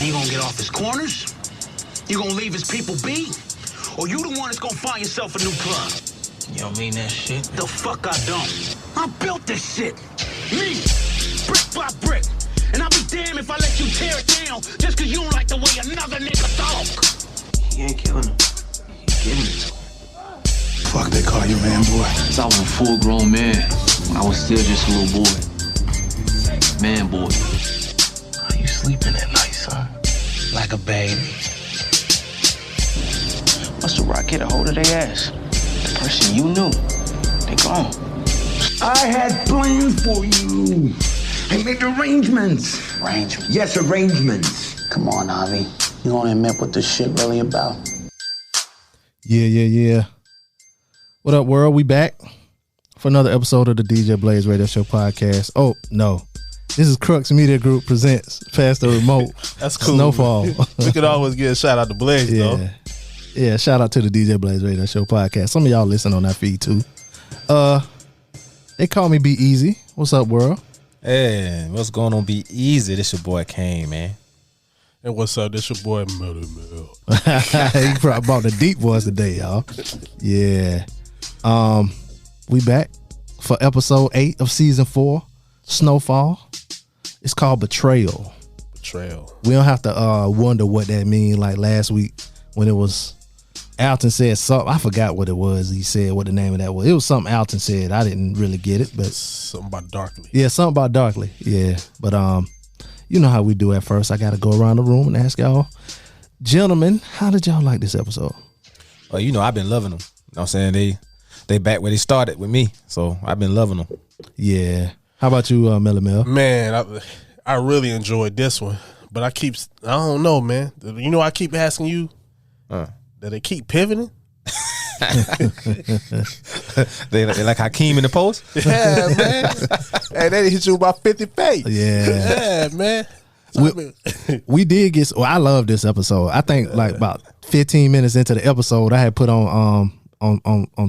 You gonna get off his corners? You gonna leave his people be? Or you the one that's gonna find yourself a new club? You don't mean that shit? The fuck I don't. I built this shit. Me. Brick by brick. And I'll be damned if I let you tear it down just cause you don't like the way another nigga talk. He ain't killing him. He giving it to him. Fuck they call you, man, boy. Since I was a full-grown man, when I was still just a little boy. Man, boy. How you sleeping at night, son? Like a baby. Must the rock get a hold of their ass? The person you knew, they gone. I had plans for you. I made arrangements. Arrangements? Yes, arrangements. Come on, Avi. You gonna admit what this shit really about? Yeah. What up, world? We back for another episode of the DJ Blaze Radio Show podcast. Oh, no. This is Crux Media Group presents Pass the Remote. That's cool. Snowfall. We could always get a shout out to Blaze, though. Yeah, shout out to the DJ Blaze Radio Show podcast. Some of y'all listen on that feed, too. They call me B-Eazy. What's up, world? Hey, what's going on? B-Eazy. This your boy Cain, man. And what's up? This your boy Melly Mel. He probably brought the deep voice today, y'all. Yeah. We back for episode 8 of season 4, Snowfall. It's called Betrayal. Betrayal. We don't have to wonder what that means. Like last week when it was Alton said something. I forgot what it was. He said what the name of that was. It was something Alton said. I didn't really get it, but Something about Darkly. yeah, something about Darkly. Yeah, but you know how we do at first. I got to go around the room and ask y'all, gentlemen, how did y'all like this episode? Well, you know, I've been loving them. You know what I'm saying? They back where they started with me, so I've been loving them. Yeah. How about you, Melly Mel? Man, I really enjoyed this one, but I don't know, man. You know, I keep asking you that they keep pivoting. They like Hakeem in the post. Yeah, man. Hey, they hit you about 50 feet. Yeah. Yeah, man. We did get. Well, I love this episode. I think like about 15 minutes into the episode, I had put on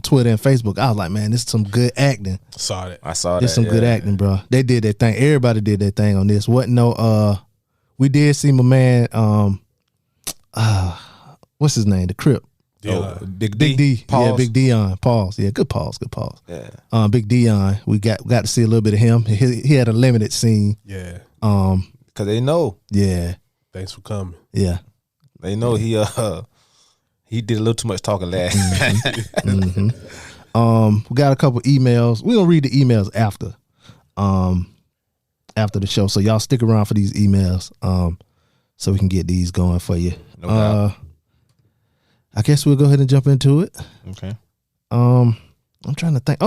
Twitter and Facebook. I was like, man, this is some good acting. I saw that. This is some good acting, bro. They did their thing. Everybody did their thing on this. We did see my man. What's his name? The Crip. Big D. Pause. Yeah, Big Dion. Pause. Yeah, good pause. Yeah. Big Dion. We got to see a little bit of him. He had a limited scene. Yeah. Because they know. Yeah. Thanks for coming. Yeah. They know he did a little too much talking last. We got a couple emails. We're gonna read the emails after the show. So y'all stick around for these emails. So we can get these going for you. No doubt. I guess we'll go ahead and jump into it. Okay. I'm trying to think.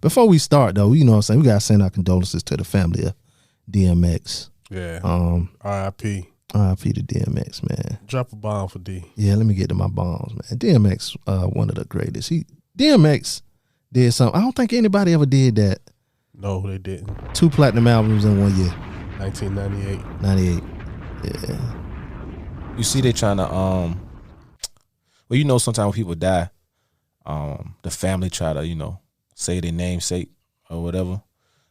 Before we start though, you know what I'm saying, we gotta send our condolences to the family of DMX. Yeah. R.I.P. R.I.P. to DMX, man. Drop a bomb for D. Yeah, let me get to my bombs, man. DMX, one of the greatest. DMX did something. I don't think anybody ever did that. No, they didn't. 2 platinum albums in 1 year. 1998. 98. Yeah. You see, they trying to well, you know, sometimes when people die, the family try to, say their namesake or whatever.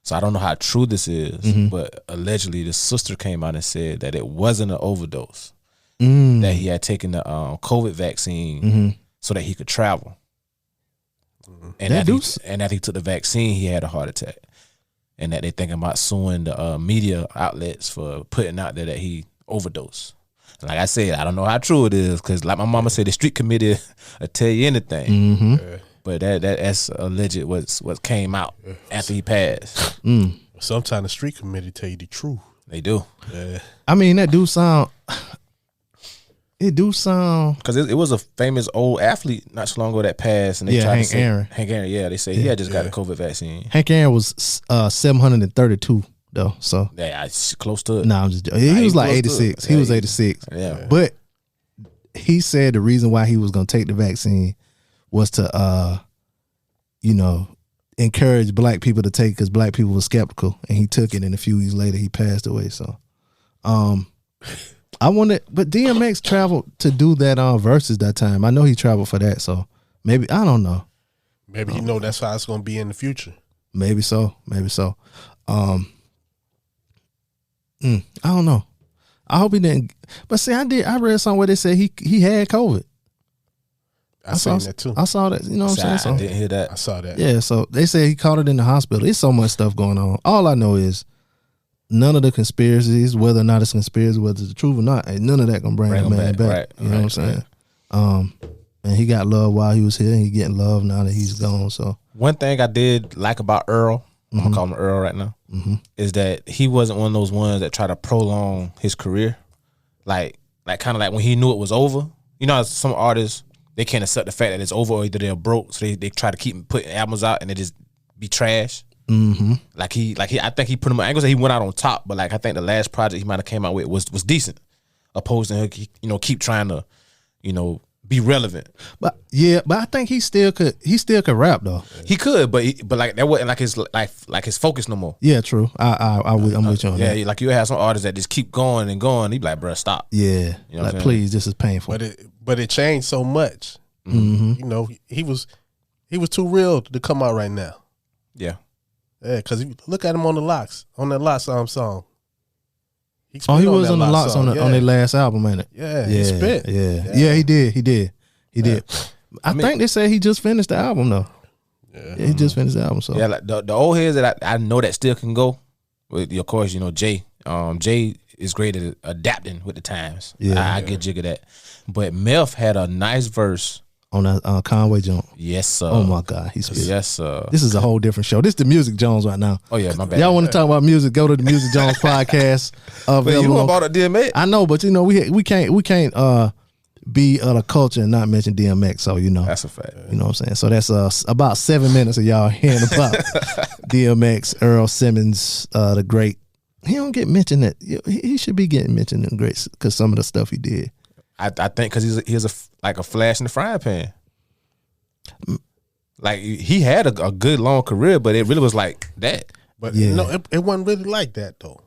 So I don't know how true this is, but allegedly the sister came out and said that it wasn't an overdose, that he had taken the COVID vaccine so that he could travel. And after he took the vaccine, he had a heart attack. And that they thinking about suing the media outlets for putting out there that he overdosed. And like I said, I don't know how true it is, because like my mama said, the street committee will tell you anything. Yeah. But that's alleged what came out after he passed. Sometimes the street committee tell you the truth. They do. Yeah. I mean, that do sound. It do sound. Because it was a famous old athlete not so long ago that passed. And they tried Hank to say, Aaron. Hank Aaron, yeah. They say he had just got a COVID vaccine. Hank Aaron was 732 though, so. Yeah, it's close to it. Nah, I'm just joking. He was like 86. He was 86. Yeah. But he said the reason why he was going to take the vaccine was to, encourage black people to take, because black people were skeptical, and he took it, and a few weeks later he passed away. So, I wonder, but DMX traveled to do that versus that time. I know he traveled for that, so maybe, I don't know. Maybe that's how it's going to be in the future. Maybe so. I don't know. I hope he didn't. But see, I read somewhere they said he had COVID. I seen that too. I saw that. You know what I'm saying? I didn't hear that. I saw that. Yeah, so they say he caught it in the hospital. There's so much stuff going on. All I know is none of the conspiracies, whether or not it's conspiracy, whether it's the truth or not, ain't none of that gonna bring that man back. Right, you know what I'm saying? And he got love while he was here, and he getting love now that he's gone. So one thing I did like about Earl, I'm gonna call him Earl right now, is that he wasn't one of those ones that try to prolong his career. Like kind of like when he knew it was over. You know, some artists, they can't accept the fact that it's over or either they're broke, so they try to keep putting albums out and they just be trash. I think he pretty much, I ain't gonna say he went out on top, but like I think the last project he might have came out with was decent, opposed to him, keep trying to, be relevant. But I think he still could rap though. He could, but like that wasn't like his focus no more. Yeah, true. I'm with you on that. Yeah, like you have some artists that just keep going and going. He be like, bruh, stop. Yeah, You know what I'm saying? please, this is painful. But it changed so much. He was too real to come out right now. Yeah. Yeah, because look at him on the Locks, on that Locks song. He was on the Locks on their last album, ain't it? Yeah, he spit. Yeah, he did. I think they said he just finished the album though. Yeah, he just finished the album. So yeah, like the old heads that I know that still can go. With, of course, Jay. Jay is great at adapting with the times. I get jig of that. But Melf had a nice verse on that Conway joint. Yes, sir. Oh my God, he's spit. Yes, sir. This is a whole different show. This is the Music Jones right now. Oh yeah, my bad. Y'all want to talk about music? Go to the Music Jones podcast. But you know about a DMX? I know, but we can't be of the culture and not mention DMX. So that's a fact. You know what I'm saying? So that's about 7 minutes of y'all hearing about DMX, Earl Simmons, the great. He don't get mentioned that he should be getting mentioned in greats because some of the stuff he did. I think because he's a flash in the frying pan. Like he had a good long career, but it really was like that. But it wasn't really like that though.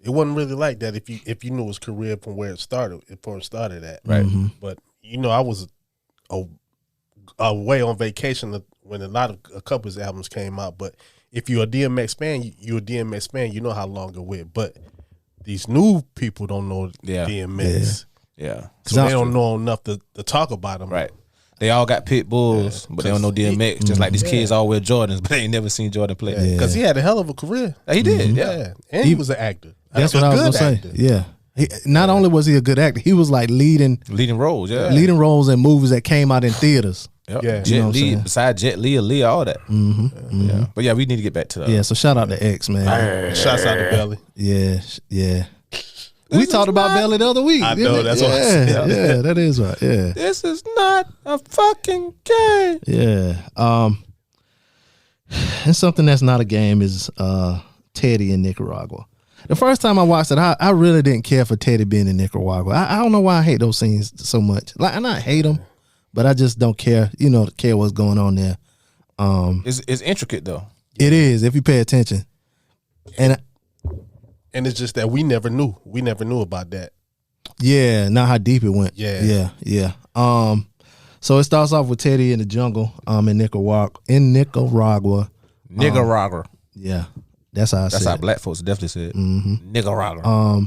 It wasn't really like that if you knew his career from where it started at. Right. But I was away on vacation when a couple of his albums came out. But if you're a DMX fan, you're a DMX fan. You know how long it went. But these new people don't know DMX. Yeah. So they don't know enough to talk about him. Right. They all got pit bulls, but they don't know DMX. Just like these kids all wear Jordans, but they ain't never seen Jordan play. Because he had a hell of a career. He did, yeah. And he was an actor. That's what I was gonna say. Yeah. Not only was he a good actor, he was like leading roles, leading roles in movies that came out in theaters. Yep. Yeah. Jet Li, besides Jet Li, Aaliyah, all that. Yeah. But yeah, we need to get back to that. Yeah, so shout out to X, man. Shouts out to Belly. Yeah. We talked about Belly the other week. I know, that's what I said. Yeah, that is right. Yeah. This is not a fucking game. Yeah. And something that's not a game is Teddy in Nicaragua. The first time I watched it, I really didn't care for Teddy being in Nicaragua. I don't know why I hate those scenes so much. Like, I not hate them, but I just don't care. Care what's going on there. It's intricate though. It is if you pay attention, And it's just that we never knew. We never knew about that. Yeah, not how deep it went. Yeah. So it starts off with Teddy in the jungle, in Nicaragua. Nicaragua. Yeah, that's how I said That's how it. black folks definitely said. Nicaragua.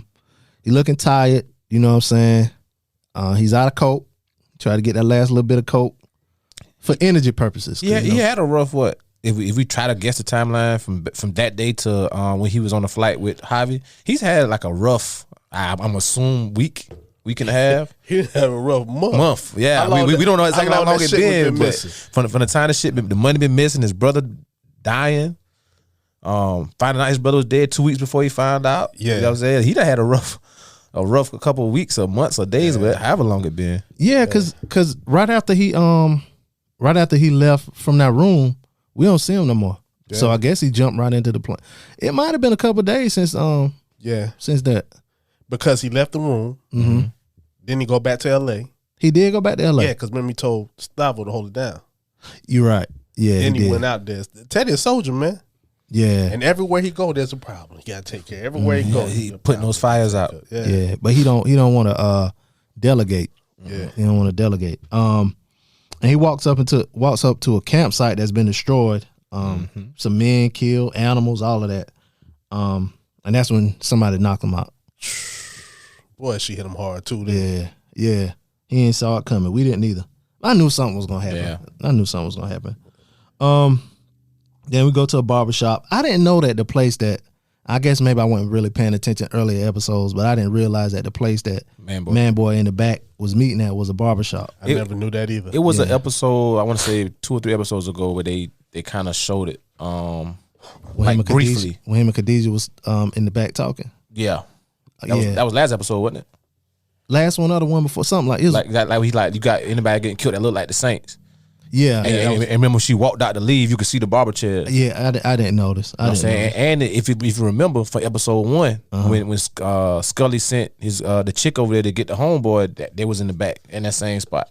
He looking tired. You know what I'm saying? He's out of coke. Try to get that last little bit of coke for energy purposes. Yeah, he had a rough what? If we try to guess the timeline from that day to when he was on the flight with Javi, he's had like a rough, I'm assuming week and a half. He had a rough month. Yeah. We don't know exactly how long it's been, but from the time the shit, the money been missing, his brother dying, finding out his brother was dead 2 weeks before he found out. Yeah. You know what I'm saying? He done had a rough couple of weeks or months or days, but however long it been. Yeah, cause right after he left from that room, we don't see him no more. Yeah. So I guess he jumped right into the plane. It might have been a couple of days since that. Because he left the room. Mm-hmm. Then he go back to LA. He did go back to LA. Yeah, because remember he told Stavo to hold it down. You're right. Yeah. Then he went out there. Teddy a soldier, man. Yeah. And everywhere he go, there's a problem. He gotta take care. Everywhere he go, he putting those fires out. Yeah. But he don't want to delegate. Yeah. He don't want to delegate. And he walks up to a campsite that's been destroyed. Some men killed, animals, all of that. And that's when somebody knocked him out. Boy, she hit him hard too. Yeah. He ain't saw it coming. We didn't either. I knew something was gonna happen. Yeah. I knew something was gonna happen. Then we go to a barbershop. I didn't know that the place that I guess maybe I wasn't really paying attention earlier episodes, but I didn't realize that the place that Man Boy in the back was meeting at was a barbershop. I never knew that either. It was an episode, I want to say 2 or 3 episodes ago, where they kind of showed it briefly. When him and Khadijah was in the back talking. Yeah. That was last episode, wasn't it? Last one or the one before, something like it was, like you got anybody getting killed that looked like the Saints. Yeah. And remember when she walked out to leave, you could see the barber chair. Yeah, I didn't notice. You know what I'm saying? And if you remember for episode 1, when Scully sent his the chick over there to get the homeboy, that they was in the back in that same spot.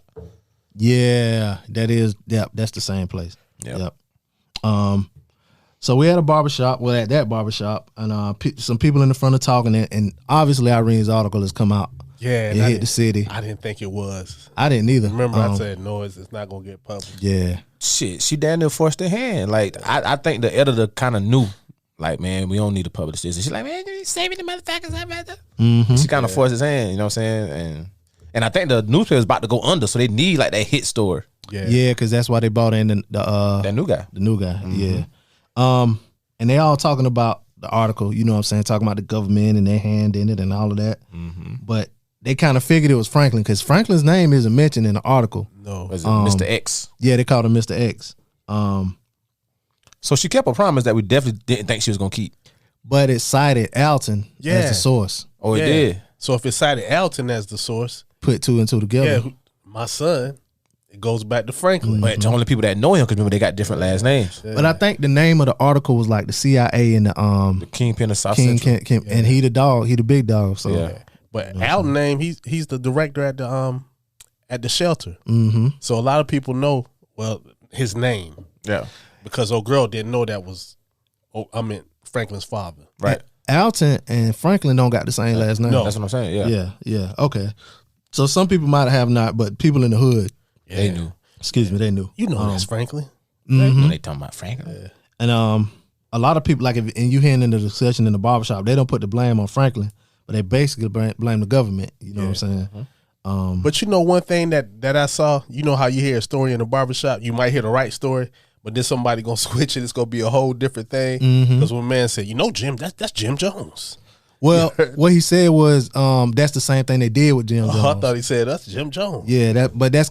Yeah, that's the same place. Yep. So we had a barbershop. Well, at that barbershop, and some people in the front are talking, and obviously Irene's article has come out. Yeah, it hit the city. I didn't think it was. I didn't either. Remember, I said no, it's not gonna get published. Yeah, shit, she damn near forced her hand. Like I think the editor kind of knew. Like, man, we don't need to publish this. And she's like, man, saving the motherfuckers. She kind of forced his hand. You know what I'm saying? And I think the newspaper's about to go under, so they need like that hit story. Yeah, because that's why they brought in that new guy. The new guy. Yeah. And they all talking about the article. You know what I'm saying? Talking about the government and their hand in it and all of that. But they kind of figured it was Franklin because Franklin's name isn't mentioned in the article. No, was it Mr. X? Yeah, they called him Mr. X. So she kept a promise that we definitely didn't think she was gonna keep. But it cited Alton as the source. Oh, it did. So if it cited Alton as the source, put 2 and 2 together. Yeah, my son, it goes back to Franklin. But the only people that know him, because remember they got different last names. Yeah. But I think the name of the article was like the CIA and the Kingpin of South Central. And he the dog, he the big dog. So But Alton name, he's the director at the shelter. So a lot of people know his name. Yeah. Because old girl didn't know that was Franklin's father. Right. Alton and Franklin don't got the same last name. No, that's what I'm saying. Yeah. Okay. So some people might have not, but people in the hood, they knew. Excuse me, they knew. You know that's Franklin. They talking about Franklin. Yeah. And a lot of people, like if you hearing in the discussion in the barbershop, they don't put the blame on Franklin, but they basically blame the government. You know what I'm saying? But you know one thing that I saw, you know how you hear a story in the barbershop, you might hear the right story, but then somebody gonna switch it. It's gonna be a whole different thing. Because when man said, Jim, that's Jim Jones. Well, what he said was that's the same thing they did with Jim Jones. I thought he said that's Jim Jones. Yeah, but that's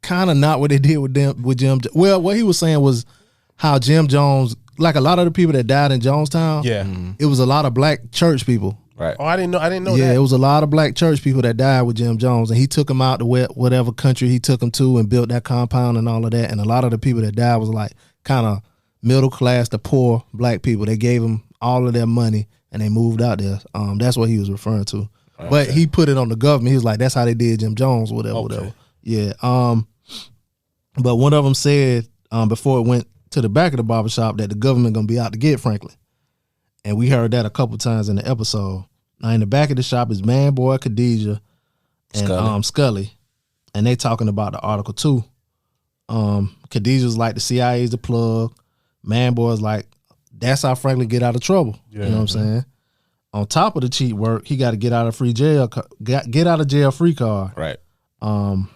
kind of not what they did with Jim. Well, what he was saying was how Jim Jones, like a lot of the people that died in Jonestown, it was a lot of black church people. Right. Oh, I didn't know that. Yeah, it was a lot of black church people that died with Jim Jones, and he took them out to whatever country he took them to and built that compound and all of that. And a lot of the people that died was like kind of middle class to poor black people. They gave them all of their money and they moved out there. That's what he was referring to. Okay. But he put it on the government. He was like, that's how they did Jim Jones, whatever. Yeah. But one of them said before it went to the back of the barbershop that the government gonna be out to get Franklin. And we heard that a couple times in the episode. Now in the back of the shop is Man Boy, Khadijah, and Scully. And they talking about the article too. Khadijah's like the CIA's the plug. Man Boy's like, that's how Franklin get out of trouble. Yeah. You know what I'm saying? On top of the cheat work, he got to get out of jail free card. Right. And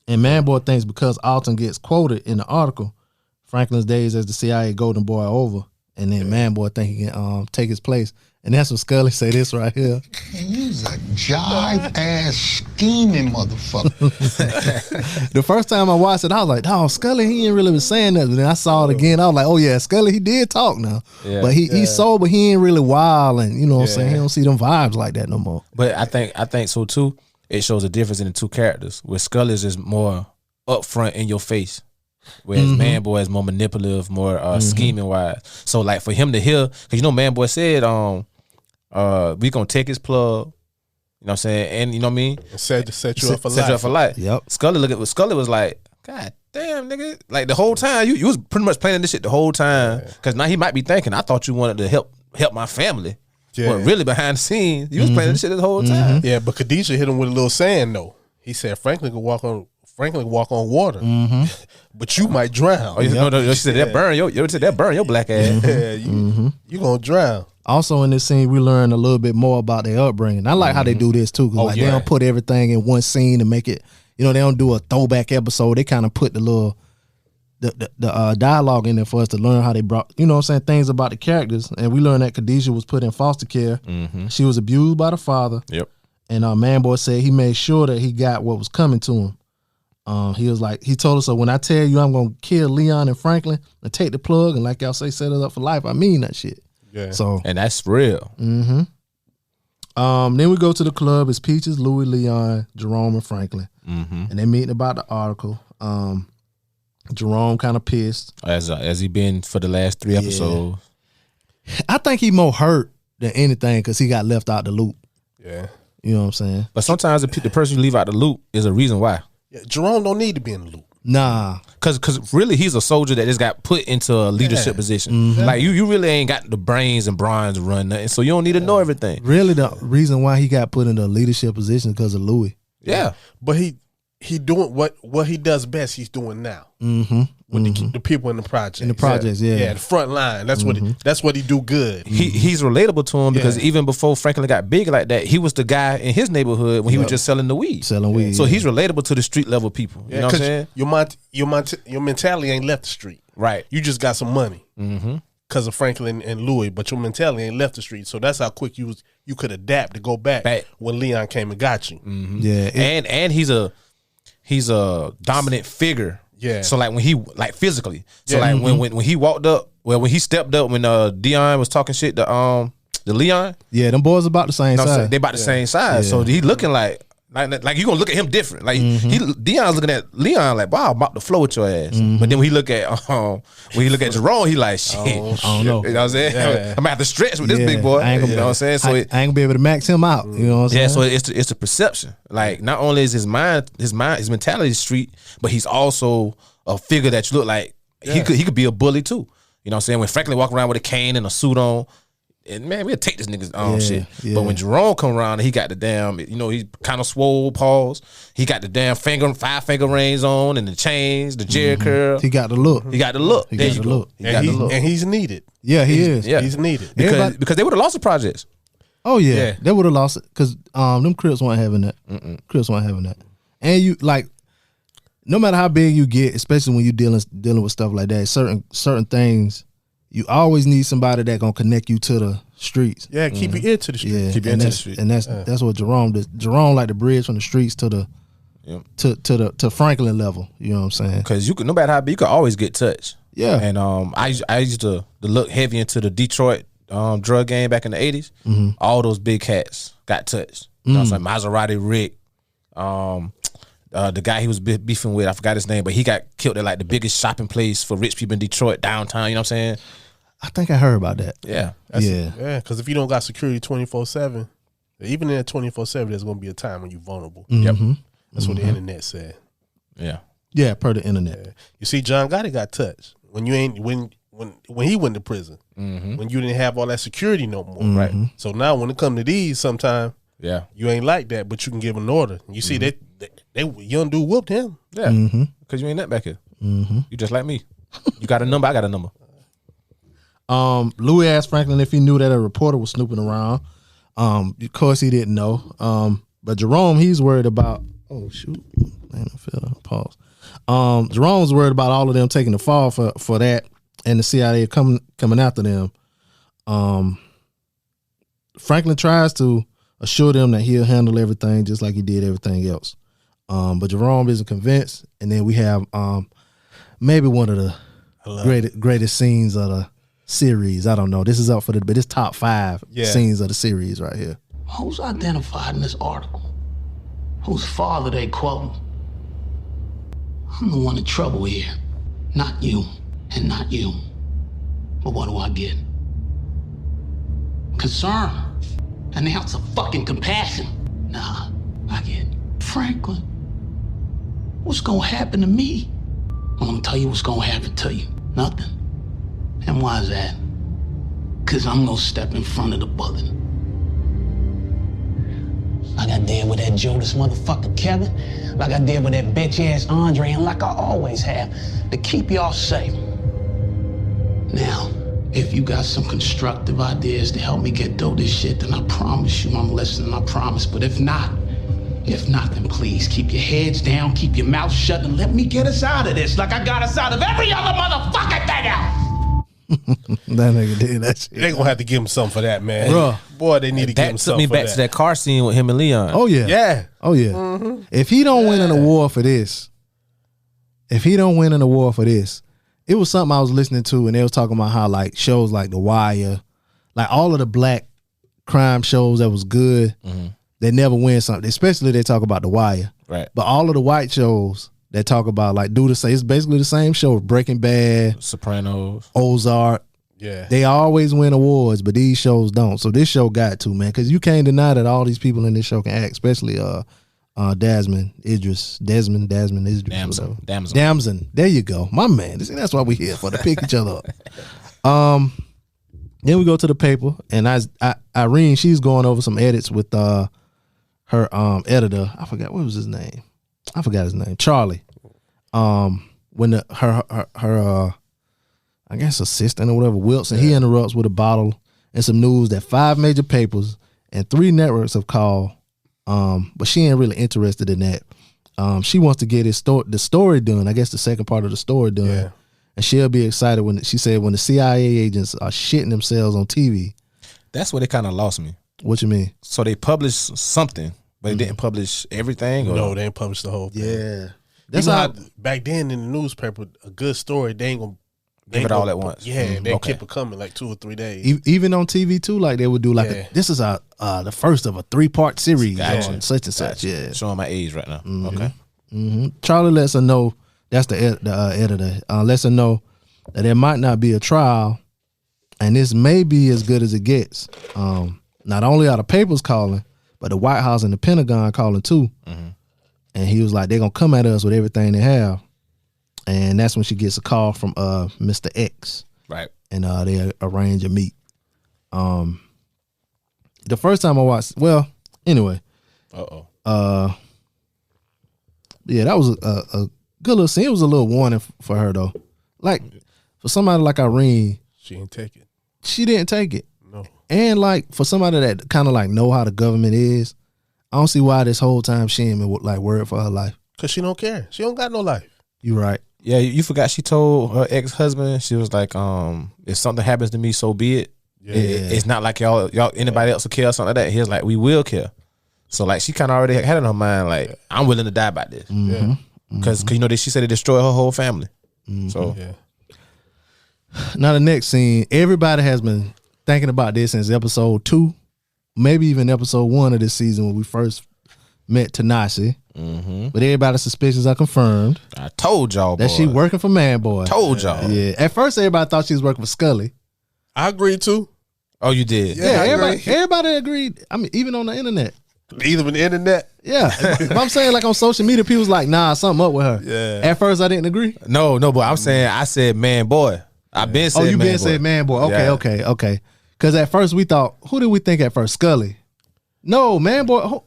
Man Boy thinks because Alton gets quoted in the article, Franklin's days as the CIA golden boy are over. And then Man Boy think he can take his place. And that's what Scully say this right here. He's a jive ass scheming motherfucker. The first time I watched it, I was like, oh, Scully, he ain't really been saying nothing. But then I saw it again. I was like, oh yeah, Scully, he did talk now. Yeah, but he's sober, he ain't really wild, and you know what I'm saying? He don't see them vibes like that no more. But I think so too. It shows a difference in the two characters. Where Scully is just more upfront in your face. Whereas Man Boy is more manipulative, more scheming wise. So like for him to hear, because Man Boy said, we gonna take his plug, you know what I'm saying, and you know what I mean, set you up for life. Yep. Scully was like, God damn, nigga, like the whole time you was pretty much planning this shit the whole time. Because now he might be thinking, I thought you wanted to help my family. Yeah. But really behind the scenes, you was planning this shit the whole time. Yeah, but Khadijah hit him with a little sand though. He said Franklin could walk on water, but you might drown. Oh, no, she said that burn your black ass. Yeah, you gonna drown. Also in this scene, we learn a little bit more about their upbringing. I like how they do this too, because they don't put everything in one scene and make it. You know, they don't do a throwback episode. They kind of put the little the dialogue in there for us to learn how they brought, you know what I'm saying, things about the characters. And we learned that Khadijah was put in foster care. She was abused by the father. Yep. And Man Boy said he made sure that he got what was coming to him. He was like, he told us, so when I tell you I'm gonna kill Leon and Franklin and take the plug and like y'all say, set it up for life, I mean that shit. Yeah. So and that's real. Then we go to the club. It's Peaches, Louis, Leon, Jerome, and Franklin. And they meeting about the article. Jerome kind of pissed. As he been for the last 3 episodes. I think he more hurt than anything because he got left out the loop. Yeah. You know what I'm saying? But sometimes the person you leave out the loop is a reason why. Yeah, Jerome don't need to be in the loop. Nah. Cause really he's a soldier that just got put into a leadership position. Like you really ain't got the brains and bronze to run nothing, so you don't need to know everything. Really the reason why he got put in a leadership position because of Louis. Yeah. But he doing what he does best. He's doing now with the people in the project. In the projects, yeah, the front line. That's what he do good. He's relatable to him because even before Franklin got big like that, he was the guy in his neighborhood when he was just selling the weed. Selling weed. So he's relatable to the street level people. You know what I'm saying? Your mentality ain't left the street. Right. You just got some money because of Franklin and Louis, but your mentality ain't left the street. So that's how quick you could adapt to go back when Leon came and got you. Yeah, and he's a dominant figure. Yeah. So like when he physically. So like when he walked up, when he stepped up when Dion was talking shit to Leon. Yeah, them boys about the same size. They about the same size. So he looking like you gonna look at him different. Like Dion's looking at Leon like, wow, I'm about to flow with your ass. But then when he look at Jerome, he like, shit. I don't know. You know what I'm saying? I'm gonna have to stretch with this big boy. I ain't gonna, you know what I'm saying? So I ain't gonna be able to max him out. You know what I'm saying? So it's the perception. Like not only is his mentality street, but he's also a figure that you look like he could be a bully too. You know what I'm saying? When Franklin walk around with a cane and a suit on, and man, we'll take this nigga's shit. Yeah. But when Jerome come around and he got the damn, he kind of swole paws. He got the damn 5 finger rings on and the chains, the Jerry curl. He got the look. He got the look. There you go. And he's needed. Yeah, he is. Yeah. He's needed. Because they would have lost the projects. Oh yeah. They would have lost it because them Crips weren't having that. Crips weren't having that. And you like, no matter how big you get, especially when you dealing with stuff like that, certain things. You always need somebody that gonna connect you to the streets. Yeah, keep your ear to the street. Yeah, keep your ear to the street. And that's what Jerome does. Jerome like the bridge from the streets to the to Franklin level. You know what I'm saying? Because you could, no matter how big, you could always get touched. Yeah. And I used to look heavy into the Detroit drug game back in the 80s. All those big cats got touched. You know what I'm saying? Maserati Rick. The guy he was beefing with, I forgot his name, but he got killed at like the biggest shopping place for rich people in Detroit, downtown. You know what I'm saying? I think I heard about that. Yeah. Yeah. Because if you don't got security 24/7, even in that 24/7, there's gonna be a time when you're vulnerable. Yep. That's what the internet said. Yeah. Yeah, per the internet. Yeah. You see, John Gotti got touched when he went to prison. When you didn't have all that security no more. Right. So now when it come to these, sometime you ain't like that, but you can give an order. You see that young dude whooped him. Yeah. Because you ain't that back here. You just like me. You got a number, I got a number. Louis asked Franklin if he knew that a reporter was snooping around. Of course he didn't know. But Jerome, he's worried about pause. Jerome's worried about all of them taking the fall for that and the CIA coming after them. Franklin tries to assure them that he'll handle everything just like he did everything else. But Jerome isn't convinced. And then we have maybe one of the greatest scenes of the series. I don't know. This is up for but it's top 5 scenes of the series right here. Who's identified in this article? Whose father they quote? I'm the one in trouble here. Not you, and not you. But what do I get? Concern. An ounce of fucking compassion. Nah, I get Franklin. What's gonna happen to me? I'm gonna tell you what's gonna happen to you. Nothing. And why is that? Cause I'm gonna step in front of the bullet. Like I did with that Judas motherfucker Kevin, like I did with that bitch ass Andre, and like I always have, to keep y'all safe. Now, If you got some constructive ideas to help me get through this shit, then I promise you I'm listening, I promise. But if not, then please keep your heads down, keep your mouth shut, and let me get us out of this like I got us out of every other motherfucking thing else. That nigga did that shit. They gonna have to give him something for that, man. Bruh. Boy, they need to give him That took something me for back that. to that car scene with him and Leon. Oh yeah. Yeah. Oh yeah. If he don't win an award for this, it was something I was listening to, and they was talking about how like shows like The Wire, like all of the black crime shows that was good, they never win something. Especially they talk about The Wire, Right. But all of the white shows that talk about like do the same, it's basically the same show. Breaking Bad, Sopranos. Ozark. Yeah. They always win awards, but these shows don't. So this show got to, man, because you can't deny that all these people in this show can act, especially Desmond Idris. Damson. There you go. My man. See, that's why we here, for to pick each other up. Then we go to the paper, and Irene, she's going over some edits with her editor. I forgot what was his name. Charlie. When her I guess assistant or whatever, Wilson, he interrupts with a bottle and some news that 5 major papers and 3 networks have called. But she ain't really interested in that. She wants to get the story done. I guess the second part of the story done. Yeah. And she'll be excited when she said when the CIA agents are shitting themselves on TV. That's where they kind of lost me. What you mean? So they published something, but they didn't publish everything? Or? No, they ain't published the whole thing. Yeah. That's how back then in the newspaper, a good story, they ain't gonna give it all at once. Yeah, they keep it coming like 2 or 3 days. Even on TV too, like they would do like this is the first of a 3-part series on such and such. Yeah, showing my age right now. Okay. Charlie lets her know, that's the editor. Lets her know that there might not be a trial, and this may be as good as it gets. Not only are the papers calling, but the White House and the Pentagon calling too. And he was like, they're gonna come at us with everything they have. And that's when she gets a call from Mr. X. Right. And they arrange a meet. The first time I watched, anyway. Yeah, that was a good little scene. It was a little warning for her though. Like for somebody like Irene, she didn't take it. She didn't take it. No. And like for somebody that kind of like know how the government is, I don't see why this whole time she ain't been like worried for her life. Cause she don't care. She don't got no life. You right. Yeah, you forgot she told her ex-husband, she was like, if something happens to me, so be it. Yeah. It's not like y'all anybody else will care or something like that. He was like, we will care. So like she kind of already had in her mind like, I'm willing to die about this. Yeah. Because you know she said it destroyed her whole family. So yeah. Now the next scene, everybody has been thinking about this since episode 2, maybe even episode 1 of this season when we first met Tanasi. But everybody's suspicions are confirmed. I told y'all that she working for Man Boy. Told y'all. Yeah. At first everybody thought she was working for Scully. I agreed too. Oh, you did? Yeah, everybody agreed. I mean, even on the internet. Even with the internet? Yeah. But I'm saying like on social media, people's like, nah, something up with her. Yeah. At first I didn't agree. No, but I'm saying I said Man Boy. I've been saying you Man been Boy. said Man Boy. Okay, Yeah. okay. Because at first we thought, who did we think at first? Scully. No, Man Boy.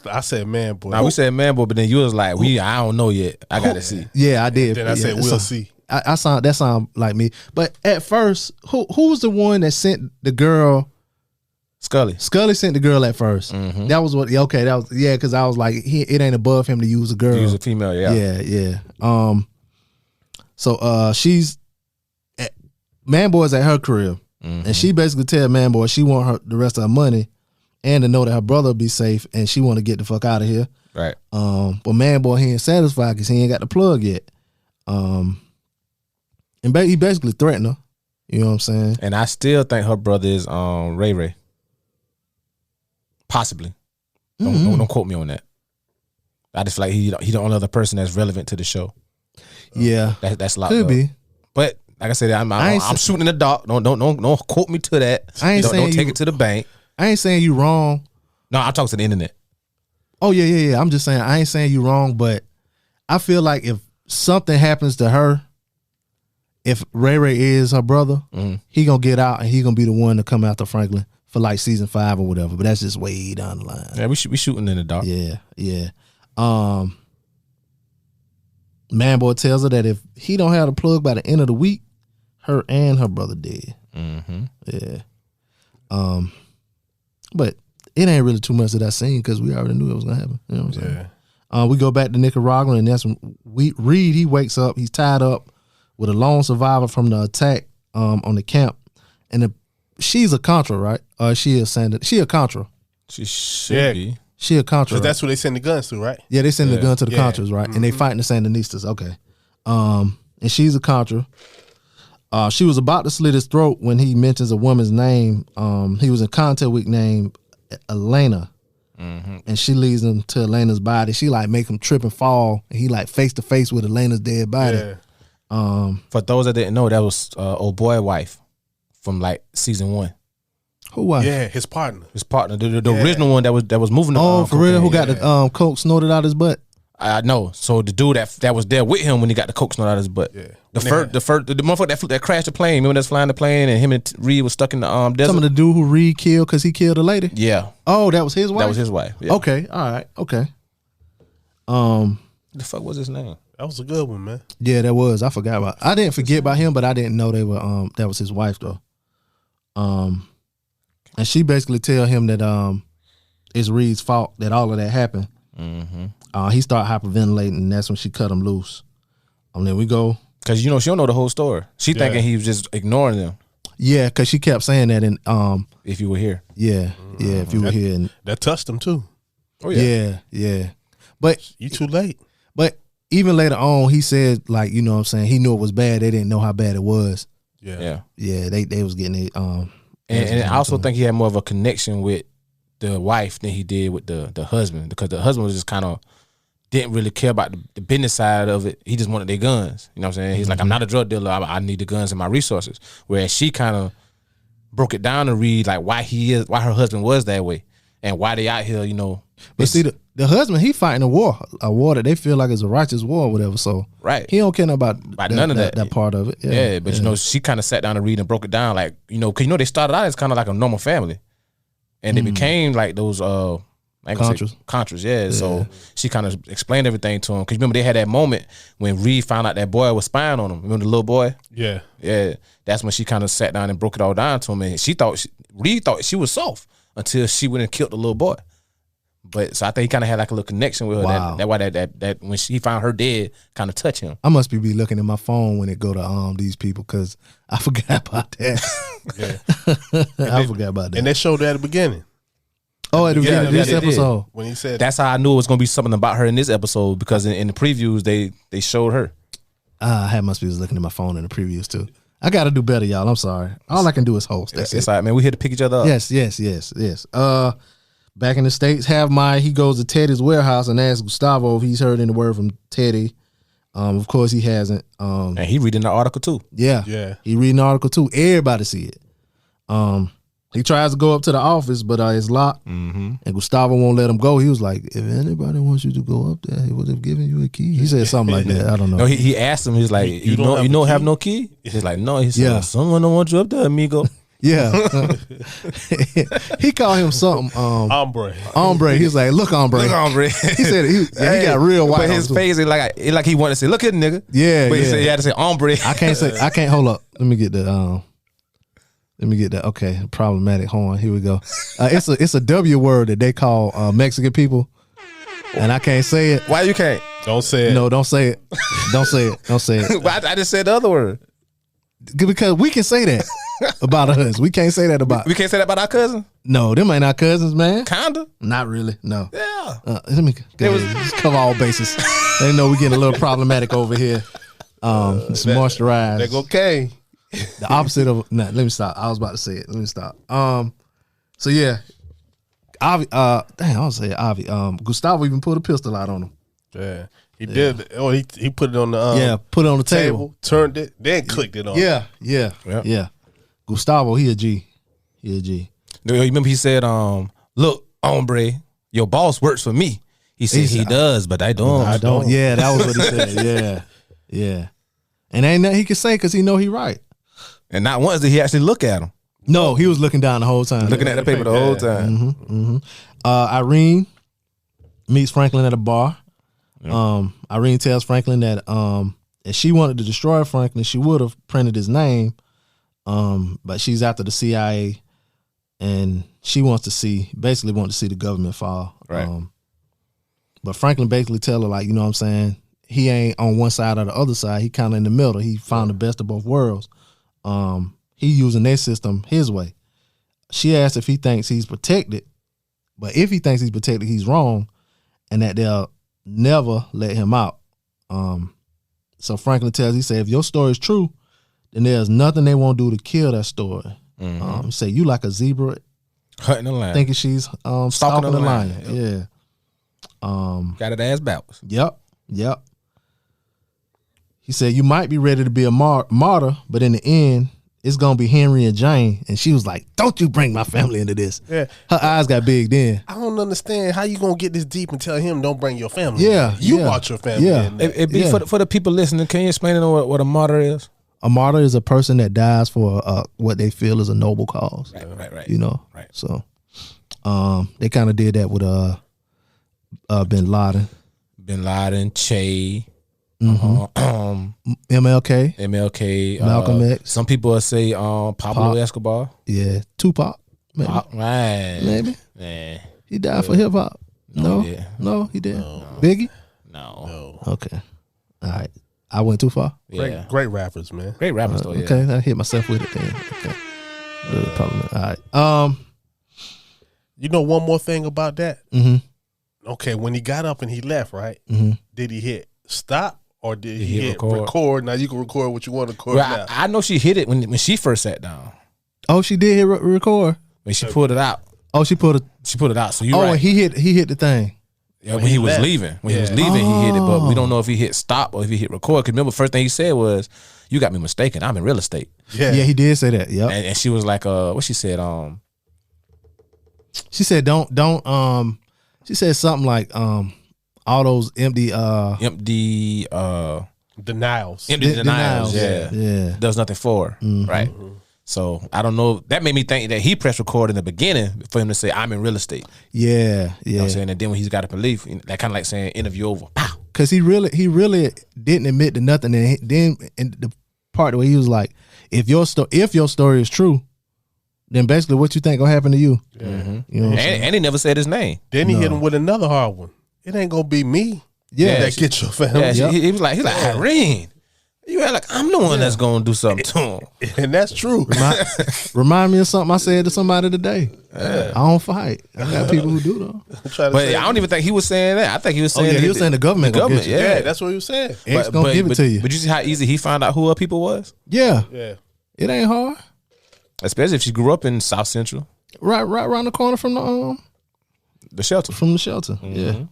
I said Man Boy. Now we said Man Boy, but then you was like, I don't know yet. I gotta see. Yeah, I did. Then I said we'll see. I sound like me. But at first, who was the one that sent the girl? Scully. Scully sent the girl at first. That was what. Okay, that was because I was like, it ain't above him to use a girl. Use a female. Yeah. Yeah. So she's Man Boy's at her crib, and she basically tell Man Boy she want her the rest of her money, and to know that her brother will be safe, and she want to get the fuck out of here. Right. But Man Boy, he ain't satisfied because he ain't got the plug yet. And he basically threatened her. You know what I'm saying? And I still think her brother is Ray Ray. Possibly. Don't quote me on that. I just feel like he the only other person that's relevant to the show. Yeah, that's locked could up. Be. But like I said, I'm shooting in the dark. Don't quote me to that. I ain't saying don't take it to the bank. I ain't saying you wrong. No, I'm talking to the internet. Oh yeah. I'm just saying I ain't saying you wrong, but I feel like if something happens to her, if Ray Ray is her brother, he gonna get out and he gonna be the one to come after Franklin for like season 5 or whatever. But that's just way down the line. Yeah, we shooting in the dark. Yeah. Man Boy tells her that if he don't have the plug by the end of the week, her and her brother dead. Yeah. But it ain't really too much of that scene because we already knew it was gonna happen. You know what I'm saying? We go back to Nicaragua, and that's when Reed, he wakes up. He's tied up with a lone survivor from the attack on the camp. And she's a Contra, right? She a Contra. She should be. She a Contra. Because that's where they send the guns to, right? Yeah, they send the gun to the Contras, right? And they fighting the Sandinistas. Okay. And she's a Contra. She was about to slit his throat when he mentions a woman's name. He was in contact with named Elena. And she leads him to Elena's body. She like make him trip and fall. And he like face to face with Elena's dead body. Yeah. For those that didn't know, that was old boy wife from like season 1. Who was? Yeah, his partner. His partner, the original one that was moving. The, for real? Who got the coke snorted out his butt? I know. So the dude that was there with him when he got the coke snorted out his butt. Yeah. The motherfucker that crashed the plane. Remember that's flying the plane and him and Reed was stuck in the desert. Some of the dude who Reed killed because he killed a lady. Yeah. Oh, that was his wife. That was his wife. Yeah. Okay. All right. Okay. The fuck was his name? That was a good one, man. Yeah, that was. I forgot about. I didn't forget about him, but I didn't know they were. That was his wife though. And she basically tell him that it's Reed's fault that all of that happened. He started hyperventilating, and that's when she cut him loose. And then we go. Because, she don't know the whole story. She thinking he was just ignoring them. Yeah, because she kept saying that. And if you were here. Yeah, if you were here. And that touched him, too. Oh, yeah. Yeah. But you too late. But even later on, he said, like, you know what I'm saying, he knew it was bad. They didn't know how bad it was. Yeah. Yeah, they was getting it. And I also think he had more of a connection with the wife than he did with the husband, because the husband was just kind of didn't really care about the business side of it. He just wanted their guns. You know what I'm saying? He's like, I'm not a drug dealer. I need the guns and my resources. Whereas she kind of broke it down to Reed like why her husband was that way and why they out here, But see, the husband, he fighting a war that they feel like is a righteous war or whatever. So right, he don't care about none of that part of it. Yeah, but she kind of sat down and Reed and broke it down like, because they started out as kind of like a normal family, and they became like those Contras, yeah. So she kind of explained everything to him. Because remember, they had that moment when Reed found out that boy was spying on him. Remember the little boy? Yeah. Yeah. That's when she kind of sat down and broke it all down to him. And Reed thought she was soft until she went and killed the little boy. But so I think he kind of had like a little connection with her. Wow. That's why that when she found her dead, kind of touched him. I must be looking at my phone when it go to these people because I forgot about that. I forgot about that. And they showed that at the beginning. Oh, at the beginning of this episode. When he said that's how I knew it was going to be something about her in this episode, because in the previews they showed her. I must be looking at my phone in the previews too. I got to do better, y'all. I'm sorry. All I can do is host. That's it's all right, man. We here to pick each other up. Yes. Back in the States, he goes to Teddy's warehouse and asks Gustavo if he's heard any word from Teddy. Of course he hasn't. And he reading the article too. Yeah. He reading the article too. Everybody see it. He tries to go up to the office, but it's locked. And Gustavo won't let him go. He was like, if anybody wants you to go up there, he would have given you a key. He said something like that. I don't know. No, he asked him, he's like, you don't have no key? He's like, no. He said, someone don't want you up there, amigo. Yeah. He called him something. Hombre. He was like, look, hombre. He said he got real white. But his face is like he wanted to say, look at the nigga. Yeah. But he had to say hombre. I can't hold up. Let me get the okay, problematic horn. Here we go. It's a W word that they call Mexican people. And I can't say it. Why you can't? Don't say it. No, don't say it. Don't say it. But I just said the other word. Because we can say that about us. We can't say that about. We can't say that about our cousin? No, them ain't our cousins, man. Kinda. Not really. No. Yeah. Let me just cover all bases. They know we getting a little problematic over here. It's moisturized. They go Cain. The opposite of let me stop. I was about to say it. Let me stop. So yeah. Avi, I was say Avi. Gustavo even put a pistol out on him. Yeah. He did. Oh, he put it on the put it on the table, turned it, then clicked it on. Yeah. Gustavo, he a G. You remember he said, look, hombre, your boss works for me. He said he does, but I don't. I don't. Yeah, that was what he said. Yeah. And ain't nothing he could say because he know he right. And not once did he actually look at him. No, he was looking down the whole time. Looking at the paper the whole time. Irene meets Franklin at a bar. Irene tells Franklin that if she wanted to destroy Franklin, she would have printed his name But she's after the CIA, and she basically wants to see the government fall. Right. But Franklin basically tell her, like, you know what I'm saying, he ain't on one side or the other side. He kind of in the middle. He found the best of both worlds. He using their system his way. She asked if he thinks he's protected, but if he thinks he's protected, he's wrong, and that they'll never let him out. So Franklin he said, if your story is true, then there's nothing they won't do to kill that story. He said, you like a zebra hunting the lion, thinking she's stalking the lion. Yep. Yeah. Got it ass backwards. Yep. He said, you might be ready to be a martyr, but in the end, it's going to be Henry and Jane. And she was like, don't you bring my family into this. Yeah. Her eyes got big then. I don't understand how you gonna get this deep and tell him don't bring your family. Yeah. You brought your family. Yeah. In there. It be for the people listening. Can you explain what a martyr is? A martyr is a person that dies for what they feel is a noble cause. Right. You know? Right. So they kind of did that with Bin Laden. Bin Laden, Che, MLK. Malcolm X. Some people will say Pablo Escobar. Yeah. Tupac. Maybe. Right. Maybe. Yeah. He died for hip hop. No, he didn't. No, he didn't. Biggie? No. Okay. All right. I went too far. Yeah. Great rappers, man. Great rappers though. Yeah. Okay, I hit myself with it then. Okay. All right. You know one more thing about that? Mhm. Okay, when he got up and he left, right? Mhm. Did he hit stop or did he hit record? record? Now you can record what you want to record Well, now. I know she hit it when she first sat down. Oh, she did hit record. When she pulled it out. Oh, she put it. She put it out. So you Oh, right. and he hit the thing. Yeah, when he was left. leaving. When he was Yeah. leaving, he hit it. But we don't know if he hit stop or if he hit record. Because remember, first thing he said was, "You got me mistaken. I'm in real estate." Yeah. Yeah, he did say that. Yep. And she was like, "What she said? She said, "Don't." She said something like, "All those empty empty Denials. denials. Yeah, Yeah. does nothing for her, right?" So I don't know. That made me think that he pressed record in the beginning for him to say, "I'm in real estate." Yeah. You know what Yeah. I'm saying? And then when he's got a belief, that kind of like saying interview over. Pow. Cause he really didn't admit to nothing. And then in the part where he was like, if your story is true, then basically what you think gonna happen to you. You know what I'm saying? And he never said his name. Then he hit him with another hard one. It ain't gonna be me. Yeah. That get your family. Yeah, he was like, Irene. You act like I'm the one that's gonna do something to him. And that's true. Remind me of something I said to somebody today. I don't fight. I got people who do though. But I don't even think he was saying that. I think he was saying he was saying the government gonna get you. Yeah, that's what he was saying. X gonna give it to you. But you see how easy he found out who her people was? Yeah. Yeah. It ain't hard. Especially if she grew up in South Central. Right around the corner from The shelter. the shelter. Yeah.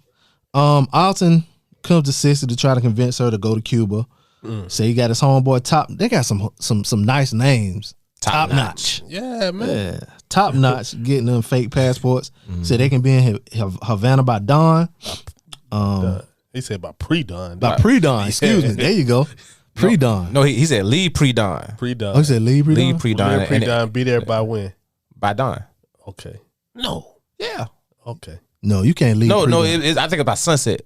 Alton comes to Sissy to try to convince her to go to Cuba. Say he got his homeboy Top. They got some nice names. Top notch. Yeah, man. Yeah. Top notch getting them fake passports. So they can be in Havana by dawn. He said by pre-dawn. By pre-dawn. Excuse me. There you go. Pre-dawn. No, he said leave pre-dawn. Pre-dawn. Oh, he said leave pre-dawn? Leave pre-dawn. Leave pre-dawn. Be there by when? By dawn. Okay. No. Yeah. Okay. No, you can't leave No, pre-dawn. I think about sunset.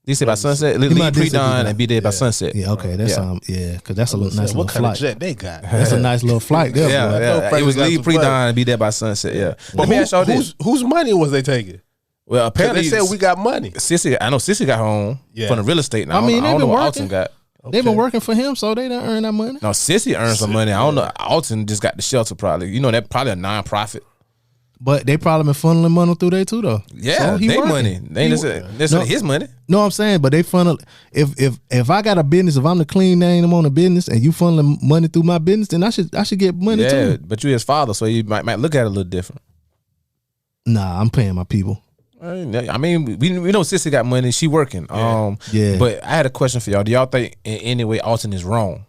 He said by sunset, might leave did say pre-dawn pre-dawn. and be there by sunset. Yeah, okay. That's because that's a nice little What kind of flight. jet they got? That's a nice little flight there, boy. Yeah. It was leave pre-dawn and be there by sunset. Yeah. But Let me ask y'all this. whose money was they taking? Well, 'Cause apparently they said we got money. Sissy. I know Sissy got home from the real estate. Now I mean, I don't they've know been what working. Alton got. They've been working for him, so they done earn that money. No, Sissy earned some money. I don't know. Alton just got the shelter probably. You know, that probably a non-profit. But they probably been funneling money through there too, though. Yeah, So he they working. money. They necessarily his money. No, I'm saying, but they funnel. If I got a business, if I'm the clean name, I'm on a business, and you funneling money through my business, then I should get money Yeah, too. but you his father, so you might look at it a little different. Nah, I'm paying my people. I mean, we know Sissy got money. She working. Yeah. But I had a question for y'all. Do y'all think in any way Alton is wrong?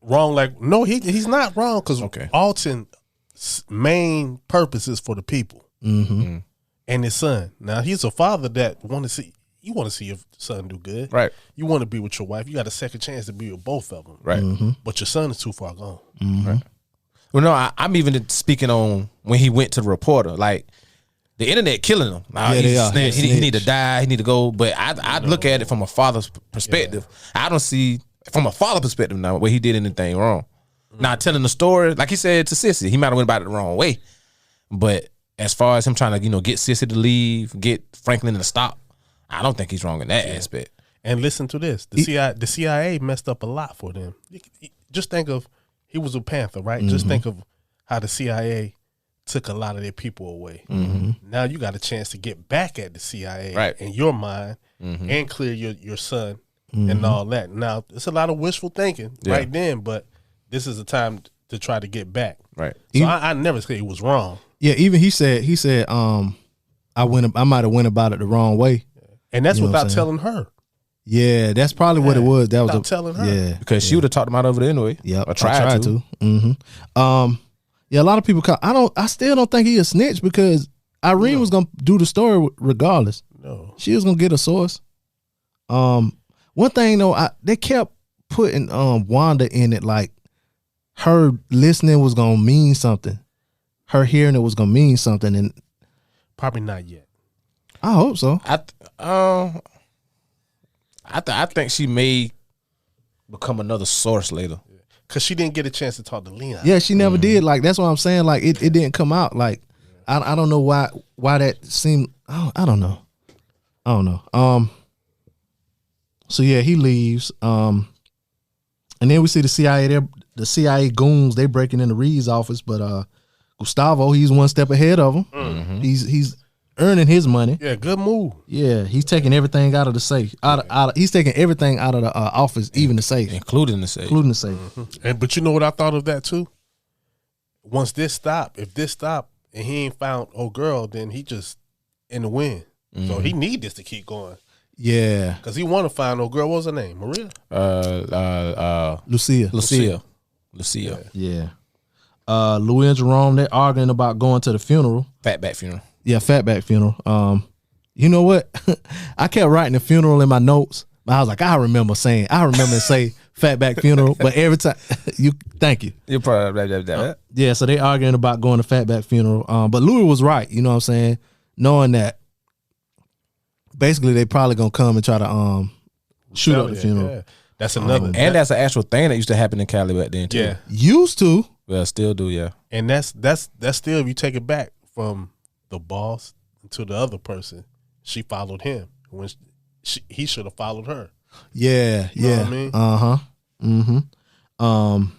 Wrong? Like no, he's not wrong because Okay. Alton's main purpose is for the people and his son. Now he's a father that want to see. You want to see your son do good, Right. You want to be with your wife. You got a second chance to be with both of them, Right. But your son is too far gone. Right. Well, no, I'm even speaking on when he went to the reporter. Like the internet killing him. Nah, Yeah, they are. he He need to die. He need to go. But I look at it from a father's perspective. I don't see from a father perspective now where he did anything wrong. Not telling the story, like he said to Sissy, he might have went about it the wrong way. But as far as him trying to, get Sissy to leave, get Franklin to stop, I don't think he's wrong in that aspect. And listen to this: the CIA messed up a lot for them. Just think of, he was a Panther, right? Just think of how the CIA took a lot of their people away. Now you got a chance to get back at the CIA in your mind and clear your son and all that. Now it's a lot of wishful thinking right then, but this is a time to try to get back. Right. So I never say he was wrong. Yeah, even he said I might have went about it the wrong way. And that's without telling her. Yeah, that's probably what it was. That was telling her. Yeah, because she would have talked him out of it anyway. Yeah, I tried to. Yeah, a lot of people call. I still don't think he a snitch because Irene was gonna do the story regardless. No, she was gonna get a source. One thing though, they kept putting Wanda in it, like her listening was gonna mean something, her hearing it was gonna mean something, and probably not yet. I hope so. I think she may become another source later. Because she didn't get a chance to talk to Leon. Yeah, she never did. Like, that's what I'm saying. Like, it didn't come out. Like, I don't know why that seemed. I don't know. So yeah, he leaves. And then we see the CIA there. The CIA goons, they breaking into Reed's office, but Gustavo, he's one step ahead of him. He's earning his money. Yeah, good move. Yeah, he's taking everything out of the safe. He's taking everything out of the office, even the safe, including the safe. But you know what I thought of that too? Once if this stopped and he ain't found old girl, then he just in the wind. So he need this to keep going. Yeah, because he want to find old girl. What was her name? Maria. Lucia. Yeah. Louis and Jerome, they're arguing about going to the funeral. Fatback funeral. Yeah, Fatback funeral. You know what? I kept writing the funeral in my notes, but I was like, I remember say Fatback funeral, but every time thank you. You're probably yeah, so they arguing about going to Fatback funeral. But Louis was right, you know what I'm saying? Knowing that basically they probably gonna come and try to shoot up the funeral. Yeah. That's another and that's an actual thing that used to happen in Cali back then too. Yeah. Used to. Well, still do, yeah. And that's still, if you take it back from the boss to the other person, she followed him when he should have followed her. Yeah, you know what I mean?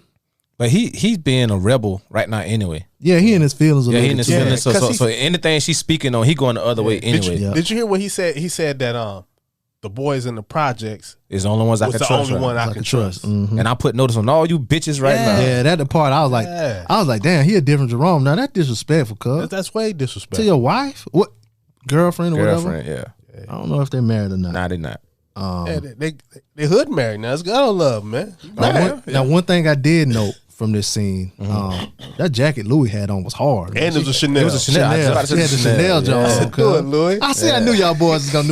But he's being a rebel right now anyway. Yeah, he in his feelings. Yeah, he in his feelings. So anything she's speaking on, he going the other way anyway. Did you hear what he said? He said that the boys in the projects is the only ones I can trust. The only one I can trust. And I put notice on all you bitches right now. Yeah, that the part I was like, damn, he a different Jerome. Now that disrespectful, cuz. That's way disrespectful. To your wife? What? Girlfriend or whatever? Yeah. I don't know if they're married or not. Nah, they not. They hood married now. It's God love, man. Now, one thing I did note from this scene, that jacket Louis had on was hard. And it was a Chanel. It was a Chanel. She had the Chanel Jones. Do it, Louis. I knew y'all boys was gonna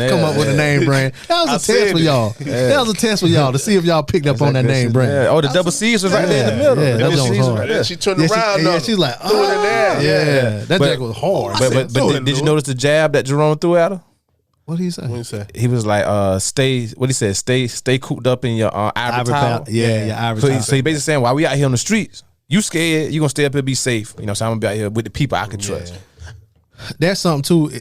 come up with a name brand. That was a test for y'all. That was a test for y'all to see if y'all picked up on that name brand. Yeah. Oh, the double C's was right there in the middle. Yeah, that was hard. Yeah, she turned around. Yeah, she's like, yeah, that jacket was hard. But did you notice the jab that Jerome threw at her? What did he say? What did he say? He was like, stay. What he said? Stay cooped up in your ivory tower. Yeah, your ivory tower. So he basically saying, while we out here on the streets, you scared, you gonna stay up here and be safe. You know, so I'm gonna be out here with the people I can trust. That's something too.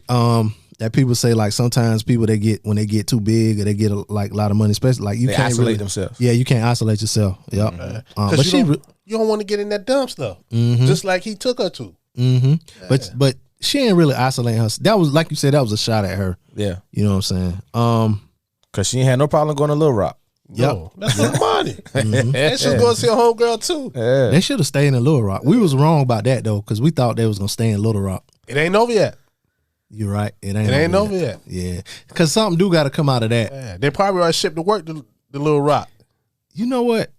That people say, like, sometimes people when they get too big or they get a lot of money, especially like you they can't isolate themselves. Yeah, you can't isolate yourself. Yep. Because you don't want to get in that dumb stuff, just like he took her to. But she ain't really isolating her. That was, like you said, that was a shot at her. Yeah, you know what I'm saying. Because she ain't had no problem going to Little Rock. No, that's her money. And she's going to see a homegirl too. Yeah. They should have stayed in Little Rock. We was wrong about that though, because we thought they was gonna stay in Little Rock. It ain't over yet. You're right. It ain't over yet. Yeah, because something do got to come out of that. Yeah. They probably already shipped to work to Little Rock. You know what?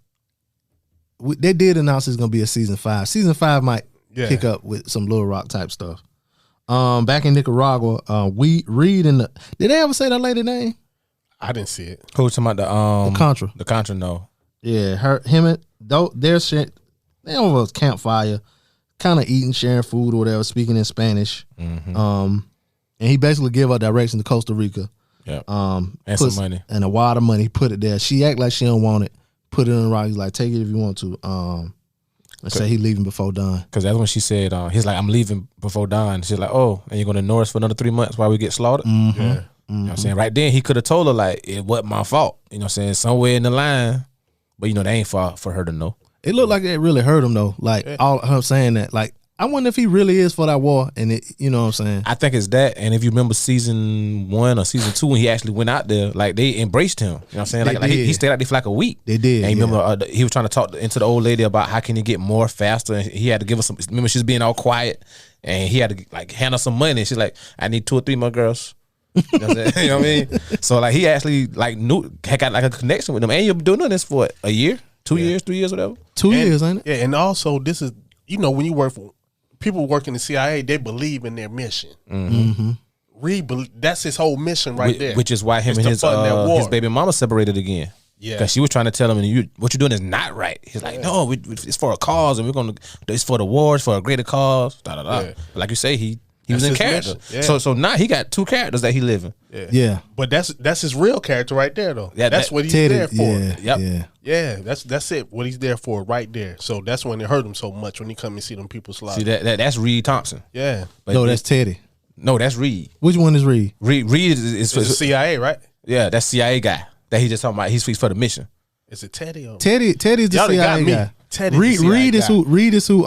They did announce it's gonna be a season 5. Season 5 might pick up with some Little Rock type stuff. Back in Nicaragua, Reed and did they ever say that lady name? I didn't see it. Who's talking about the Contra? The Contra, no. Yeah, him and their shit. They over a campfire, kind of eating, sharing food or whatever, speaking in Spanish. And he basically gave her direction to Costa Rica. Yeah. And some money. And a wad of money. He put it there. She act like she don't want it. put it in the rock. He's like, take it if you want to. And say he leaving before dawn. Because that's when she said, he's like, I'm leaving before dawn. She's like, oh, and you're going to ignore us for another 3 months while we get slaughtered? Mm-hmm. Yeah. You know what I'm saying? Right then, he could have told her, like, it wasn't my fault. You know what I'm saying? Somewhere in the line. But, you know, that ain't for her to know. It looked like it really hurt him, though. Like, all her saying that. Like, I wonder if he really is for that war. And it, you know what I'm saying? I think it's that. And if you remember season 1 or season 2, when he actually went out there, like, they embraced him. You know what I'm saying? Like he stayed out there for like a week. They did. And you remember he was trying to talk into the old lady about how can he get more faster. And he had to give her some. Remember, she's being all quiet. And he had to, like, hand her some money. And she's like, I need 2 or 3 more girls. You know what I'm saying? You know what I mean? So, like, he actually, like, had got, like, a connection with them. And you're doing this for a year? 2 years, 3 years, whatever. 2 years, ain't it? Yeah, and also this is, you know, when you work for people work in the CIA, they believe in their mission. Mm-hmm. Reed, that's his whole mission there. Which is why him It's and to his baby mama separated again. Yeah, because she was trying to tell him, what you're doing is not right. He's like, no, it's for a cause, and it's for the war, it's for a greater cause. Da da da. Yeah. But like you say, he was in character. Yeah. So now he got 2 characters that he living. Yeah. But that's his real character right there, though. Yeah, that's what he's Teddy, there for. Yeah. Yeah, that's it. What he's there for right there. So that's when it hurt him so much when he come and see them people slide. See that's Reed Thompson. Yeah. But No, that's Teddy. No, that's Reed. Which one is Reed? Reed is It's the CIA, right? Yeah, that's CIA guy that he just talking about. He's for the mission. Is it Teddy? Or? Teddy's the Y'all done got CIA me. guy. Teddy's Reed, the CIA Reed is guy. who. Reed is who.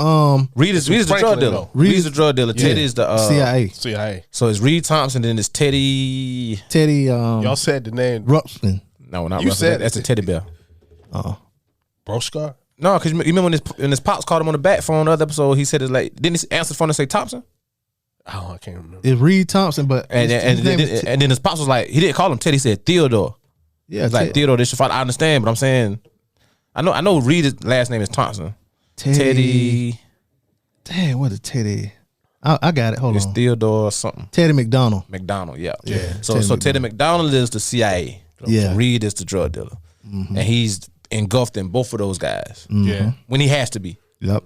Reed is the drug Franklin, dealer. though. Reed is the drug dealer. Yeah. Teddy is the CIA. CIA. So it's Reed Thompson, then it's Teddy. Teddy. Y'all said the name. Ruxpin. No, not You Russell. said That's it. a teddy bear. Broscar? No, because you remember when his pops called him on the back phone the other episode, he said it's like, didn't he answer the phone and say Thompson? Oh, I can't remember. It's Reed Thompson, but And then his pops was like, he didn't call him Teddy, he said Theodore. yeah, It's like Theodore, this your father. I understand, but I'm saying, I know Reed's last name is Thompson. Teddy. Damn, what is Teddy? I got it. Hold It's on. Theodore or something. Teddy McDonald. McDonald, yeah. Yeah. So Teddy McDonald is the CIA. Yeah. Reed is the drug dealer. And he's engulfed in both of those guys. Yeah. When he has to be. Yep.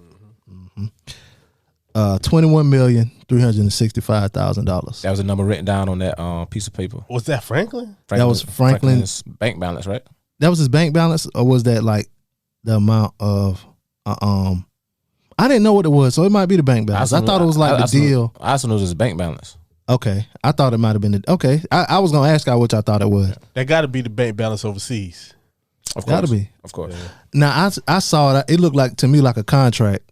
$21,365,000. That was a number written down on that piece of paper. Was that Franklin? That was Franklin's bank balance, right? That was his bank balance, or was that like the amount of? I didn't know what it was, so it might be the bank balance. I thought it was like the deal. I also know it was his bank balance. Okay, I thought it might have been the. Okay, I was gonna ask y'all which I thought it was. That got to be the bank balance overseas. Of course. Gotta be. Of course. Now I saw it. It looked like to me like a contract,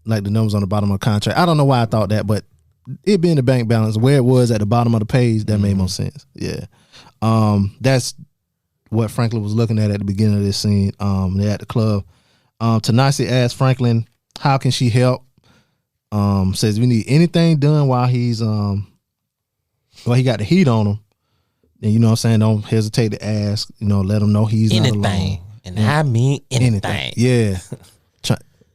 like the numbers on the bottom of a contract. I don't know why I thought that, but it being the bank balance where it was at the bottom of the page, that made more sense. Yeah, that's what Franklin was looking at the beginning of this scene. They're at the club. Tanasi asked Franklin, "How can she help?" Says we need anything done while he's he got the heat on him. And you know what I'm saying, don't hesitate to ask. You know, let him know he's not alone. And I mean anything. Yeah.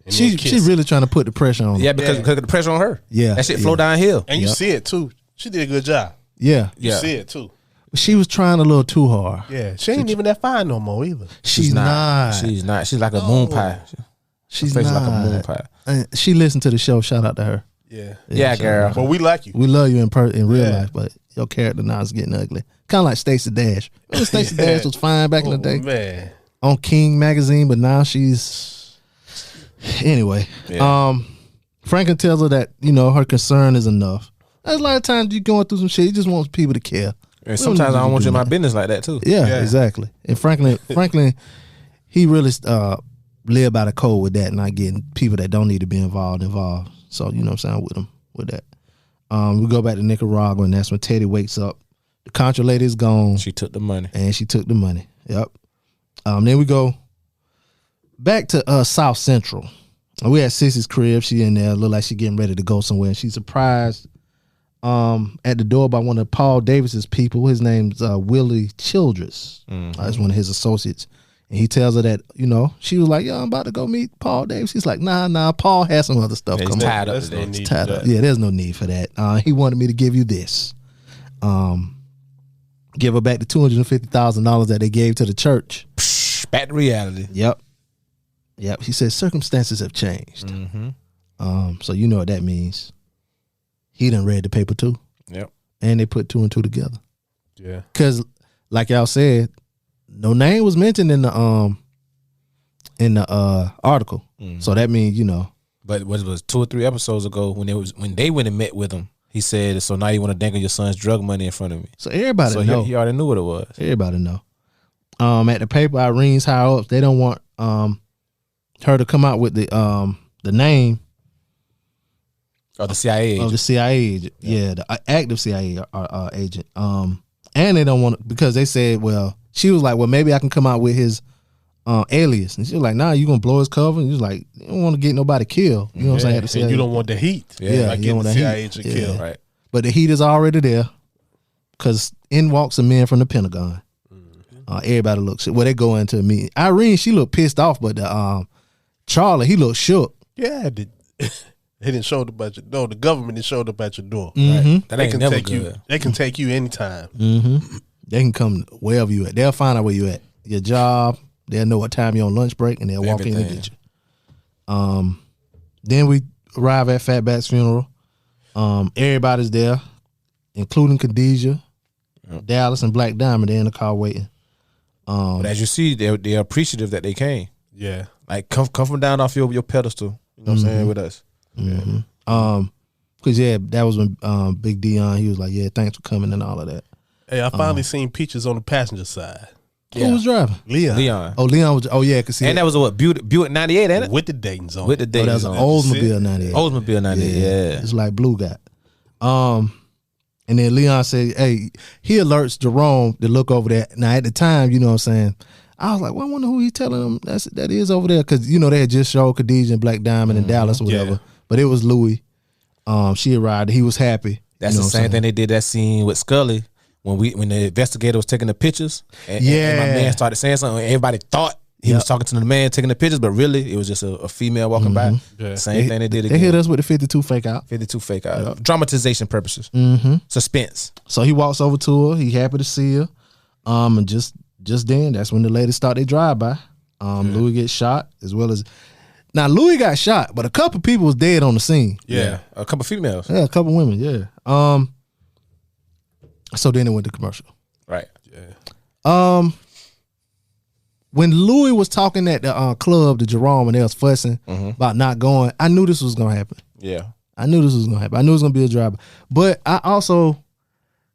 She really trying to put the pressure on him. Yeah, because of the pressure on her. Yeah. That shit flow downhill. And you see it too. She did a good job. Yeah. You see it too. She was trying a little too hard. Yeah. She ain't even that fine no more either. She's not. She's not. She's like a moon pie. She's Her face not. like a moon pie. And she listened to the show. Shout out to her. Yeah. Yeah, girl. But we like you. We love you in real life, but your character now is getting ugly. Kind of like Stacey Dash. Remember Stacey Dash was fine back in the day Man. on King magazine, but now she's anyway. Yeah. Franklin tells her that her concern is enough. There's a lot of times you going through some shit. You just want people to care. And sometimes I don't want you in my business like that too. Yeah, exactly. And Franklin, he really live by the code with that, not getting people that don't need to be involved. So you know what I'm saying, with him with that. We go back to Nicaragua, and that's when Teddy wakes up. The Contra lady is gone. She took the money. And she took the money. Yep. Then we go back to South Central. We at Sissy's crib. She in there, look like she getting ready to go somewhere. And she's surprised at the door by one of Paul Davis's people. His name's Willie Childress. That's one of his associates. And he tells her that, she was like, "Yo, I'm about to go meet Paul Davis." He's like, nah, Paul has some other stuff coming. Tied up There's no today. need Tied for up. that. Yeah, there's no need for that. He wanted me to give you this. Give her back the $250,000 that they gave to the church. Back to reality. Yep. He said circumstances have changed. So you know what that means. He done read the paper too. Yep. And they put 2 and 2 together. Yeah. Cause like y'all said, no name was mentioned in the in the article. So that means, But what it was 2 or 3 episodes ago when they went and met with him, he said, "So now you want to dangle your son's drug money in front of me?" So everybody So know. he already knew what it was. Everybody know. At the paper, Irene's higher ups, they don't want her to come out with the name Or the CIA agent. of the CIA agent. Yeah, the active CIA agent. And they don't want because they said, well, she was like, well, maybe I can come out with his alias, and she was like, nah, you gonna blow his cover. And he was like, you don't want to get nobody killed. You know what I'm saying? At the CIA. And you don't want the heat. Yeah, like you don't getting want the that CIA heat. agent Yeah. killed. Right. But the heat is already there because in walks a man from the Pentagon. Everybody looks. Well, they go into a meeting. Irene, she looked pissed off, but Charlie, he looked shook. Yeah, they didn't show up at your door. The government didn't show up at your door. That They ain't can never take you. good. They can take you anytime. They can come wherever you at. They'll find out where you at. Your job. They'll know what time you're on lunch break, and they'll walk in and Everything. get you. Then we arrive at Fatback's funeral. Everybody's there, including Khadijah, Dallas, and Black Diamond. They're in the car waiting. But as you see, they're appreciative that they came. Yeah. Like come from down off your pedestal. You know what I'm saying, with us. Cause that was when Big Dion, he was like, yeah, thanks for coming and all of that. Hey, I finally seen Peaches on the passenger side. Who was driving? Leon. Oh, Leon was. Oh yeah, cause And that was a what Buick 98, ain't it? With the Dayton's on. With the it. Dayton's that was an on it. Oldsmobile 98. Oldsmobile 98. Yeah. It's like Blue got. And then Leon said, hey, he alerts Jerome to look over there. Now, at the time, you know what I'm saying, I was like, well, I wonder who he telling him that is over there. Because, they had just showed Khadijah and Black Diamond and Dallas or whatever. Yeah. But it was Louis. She arrived. He was happy. That's the same thing they did that scene with Scully when the investigator was taking the pictures. And my man started saying something. Everybody thought he was talking to the man taking the pictures, but really it was just a female walking by. Yeah. Same thing they did They again. hit us with the 52 fake out. 52 fake out. Dramatization purposes. Suspense. So he walks over to her. He happy to see her. And just then, that's when the ladies start their drive-by. Louis gets shot as well as... Now, Louis got shot, but a couple people was dead on the scene. Yeah. A couple females. Yeah, a couple women, yeah. So then it went to commercial. Right. When Louis was talking at the club to Jerome and they was fussing about not going, I knew this was going to happen. Yeah. I knew this was going to happen. I knew it was going to be a driver. But I also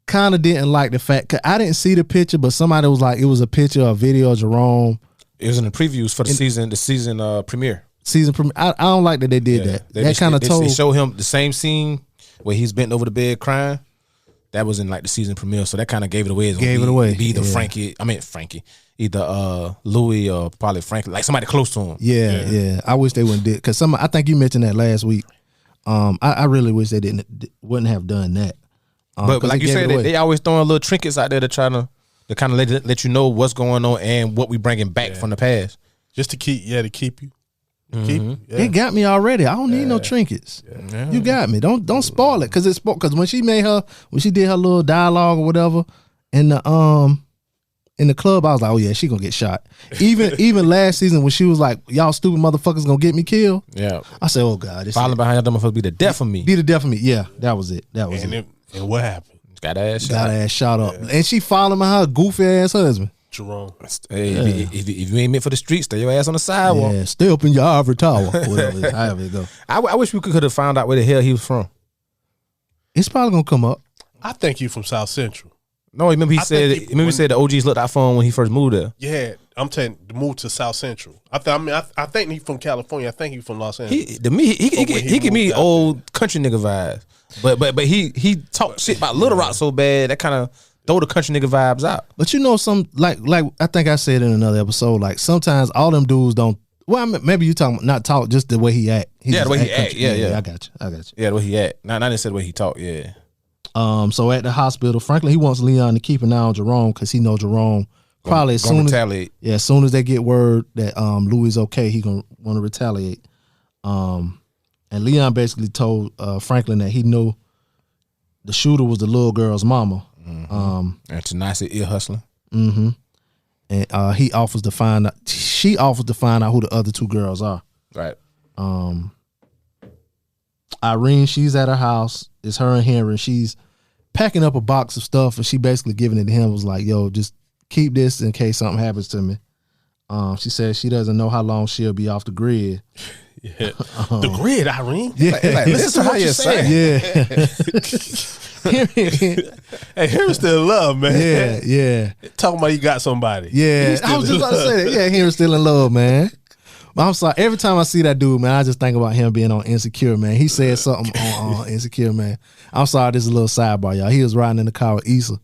kind of didn't like the fact, cause I didn't see the picture, but somebody was like, it was a picture or video of Jerome. It was in the previews for the season premiere. Season premiere. I don't like that they did that. That kind of told. They show him the same scene where he's bent over the bed crying. That was in like the season premiere, so that kind of gave it away. Be either Frankie, either Louis or probably Frankie, like somebody close to him. Yeah. I wish they wouldn't did because I think you mentioned that last week. I really wish they wouldn't have done that. But like you said, they always throwing little trinkets out there to try to kind of let you know what's going on and what we bringing back from the past, just to keep you. It got me already. I don't need no trinkets. You got me. Don't spoil it because when she did her little dialogue or whatever in the club, I was like, oh yeah, she gonna get shot. Even last season when she was like, y'all stupid motherfuckers gonna get me killed. Yeah, I said, oh god, this following behind y'all motherfuckers be the death of me. Be the death of me. Yeah, that was it. And what happened? Got her ass shot up, and she following behind her goofy ass husband. Jerome. Hey, if you ain't meant for the streets, stay your ass on the sidewalk. Yeah, stay up in your ivory tower. Whatever, however it go. I wish we could have found out where the hell he was from. It's probably gonna come up. I think you from South Central. No, remember he said the OGs looked out for him when he first moved there. Yeah, I'm telling you, to move to South Central. I think he's from California. I think he's from Los Angeles. He give me old country nigga vibes. But he talked shit about Little Rock so bad that kind of throw the country nigga vibes out. But some like I think I said in another episode, like sometimes all them dudes don't. Well, I mean, maybe you talking not talk, just the way he act. The way he act. Yeah. I got you. Yeah, the way he act. Not necessarily the way he talk. Yeah. So at the hospital, Franklin, he wants Leon to keep an eye on Jerome because he knows Jerome probably as soon retaliate. As soon as they get word that Louis is okay, he gonna want to retaliate. And Leon basically told Franklin that he knew the shooter was the little girl's mama. And Tanasi ear hustling. And she offers to find out who the other two girls are. Right. Irene, she's at her house. It's her and Henry. She's packing up a box of stuff and she basically giving it to him. Was like, yo, just keep this in case something happens to me. She said she doesn't know how long she'll be off the grid. Yeah. The grid, Irene. Yeah. Like, listen to what you're saying. Hey, Henry still in love, man. Yeah. Talking about you got somebody. Yeah. I was just about to say that. Yeah, Henry's still in love, man. But I'm sorry. Every time I see that dude, man, I just think about him being on Insecure, man. He said something on Insecure, man. I'm sorry, this is a little sidebar, y'all. He was riding in the car with Issa,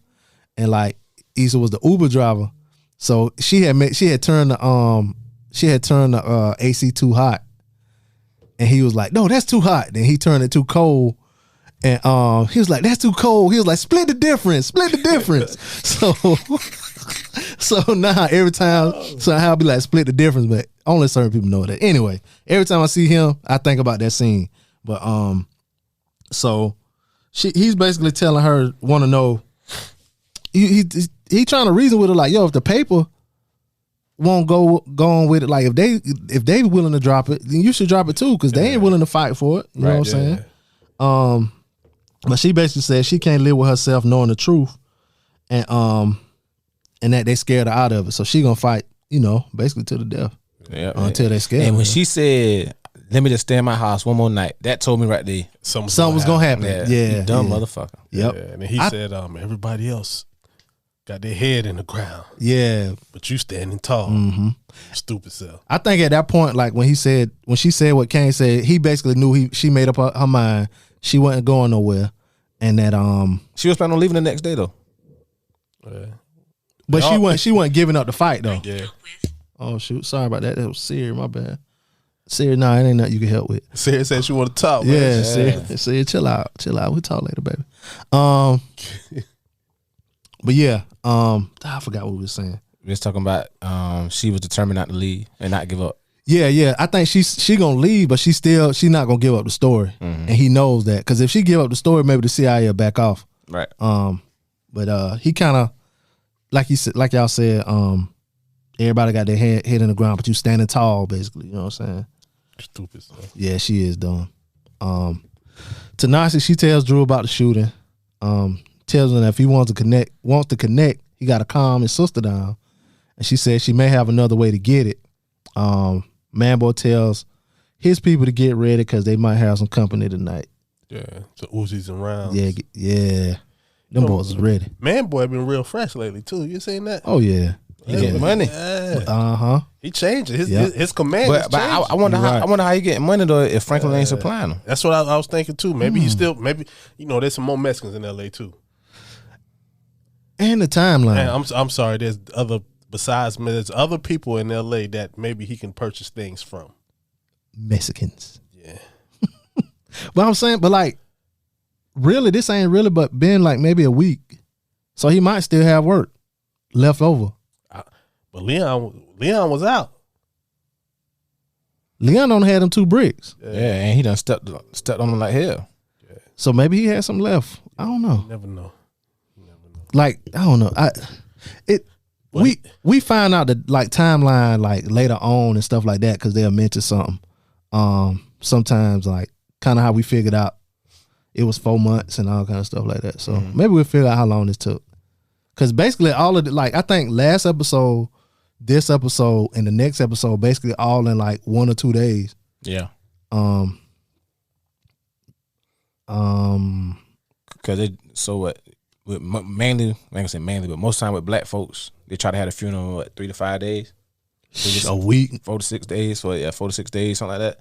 and like Issa was the Uber driver, so she had turned the AC too hot, and he was like, "No, that's too hot." Then he turned it too cold, and he was like, "That's too cold." He was like, "Split the difference." So now every time, I'll be like, "Split the difference," but only certain people know that. Anyway, every time I see him, I think about that scene. But so he's basically telling her, want to know. He trying to reason with her like, yo, if the paper won't go on with it, like if they willing to drop it, then you should drop it too, because they ain't willing to fight for it. You know what I'm saying? But she basically said she can't live with herself knowing the truth, and that they scared her out of it. So she gonna fight, basically to the death. Yeah, until they scared. And her. when she said, "Let me just stay in my house one more night," that told me right there something was gonna happen. Yeah, you dumb motherfucker. Yep. Yeah, and then he said, everybody else got their head in the ground. Yeah, but you standing tall. Mm-hmm. Stupid self. I think at that point, like when she said what Cain said, he basically knew she made up her mind. She wasn't going nowhere, and that she was planning on leaving the next day though. Yeah. But she wasn't giving up the fight though. Yeah. Oh shoot, sorry about that. That was Siri, my bad. Siri, it ain't nothing you can help with. Siri said she want to talk. Yeah, Siri, chill out. We'll talk later, baby. But yeah, I forgot what we were saying. We was talking about she was determined not to leave and not give up. Yeah. I think she gonna leave, but she not gonna give up the story, and he knows that, because if she give up the story, maybe the CIA will back off. Right. But he kind of, like y'all said, everybody got their head in the ground, but you standing tall, basically. You know what I'm saying? Stupid stuff. Yeah, she is dumb. Tanasi, she tells Drew about the shooting. Tells him that if he wants to connect, he got to calm his sister down. And she says she may have another way to get it. Manboy tells his people to get ready because they might have some company tonight. Yeah, the Uzis and rounds. Yeah. Them boys is ready. Manboy been real fresh lately too. You seen that? Oh yeah. He getting money. Yeah. He changed it. His command. But I wonder how he getting money though if Franklin ain't supplying him. That's what I was thinking too. Maybe he still there's some more Mexicans in LA too. And the timeline. And I'm sorry. There's other people in LA that maybe he can purchase things from. Mexicans. Yeah. But I'm saying, like, really, this ain't really but been like maybe a week, so he might still have work left over. But Leon was out. Leon only had them 2 bricks. Yeah, and he done stepped on them like hell. Yeah. So maybe he had some left. I don't know. You never know. Like, I don't know. We find out the like timeline like later on and stuff like that because they'll mention something. Sometimes like kind of how we figured out it was 4 months and all kind of stuff like that. So maybe we'll figure out how long this took. Because basically all of the, like, I think last episode, this episode, and the next episode basically all in like 1 or 2 days. Yeah. Because mainly, like I said mainly, but most time with black folks, they try to have a funeral in 3 to 5 days. A week? 4 to 6 days. 4 to 6 days, something like that.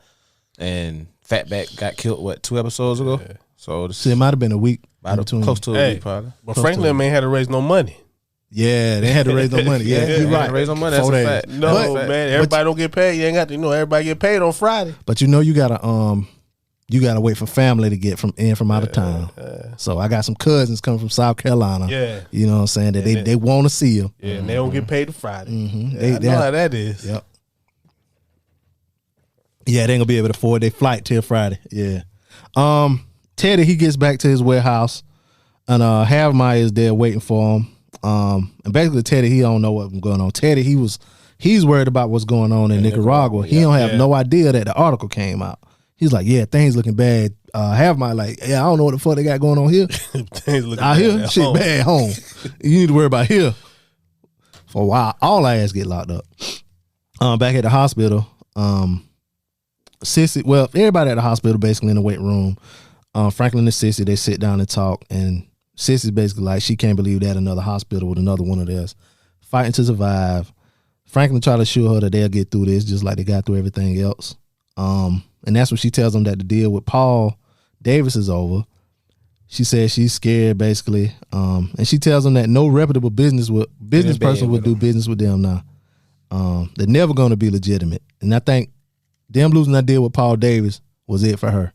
And Fatback got killed, 2 episodes ago? Yeah. So it might have been a week. Close to a week, probably. But Franklin ain't had to raise no money. Yeah, they had to raise no money. Yeah, you're right. Raise no money. That's a fact. No, man, everybody don't get paid. You ain't got to. Everybody get paid on Friday. But you gotta wait for family to get from out of town. So I got some cousins coming from South Carolina. Yeah, you know what I'm saying, that they want to see them. Yeah, and they don't get paid on Friday. Mm-hmm. I know how that is. Yep. Yeah, they ain't gonna be able to afford their flight till Friday. Yeah. Teddy, he gets back to his warehouse, and Havmeyer is there waiting for him. And basically Teddy, he don't know what's going on. Teddy, he's worried about what's going on in Nicaragua. He don't have no idea that the article came out. He's like, yeah, things looking bad. Havmeyer like, yeah, I don't know what the fuck they got going on here. Things looking out bad here, at shit home. bad home. You need to worry about here. For a while, all our ass get locked up. Back at the hospital, Sissy, well, everybody at the hospital basically in the waiting room. Franklin and Sissy, they sit down and talk, and Sissy's basically like, she can't believe that another hospital with another one of theirs fighting to survive. Franklin try to assure her that they'll get through this just like they got through everything else. And that's when she tells them that the deal with Paul Davis is over. She says she's scared basically. And she tells them that no reputable business person would do business with them now. They're never going to be legitimate. And I think them losing that deal with Paul Davis was it for her.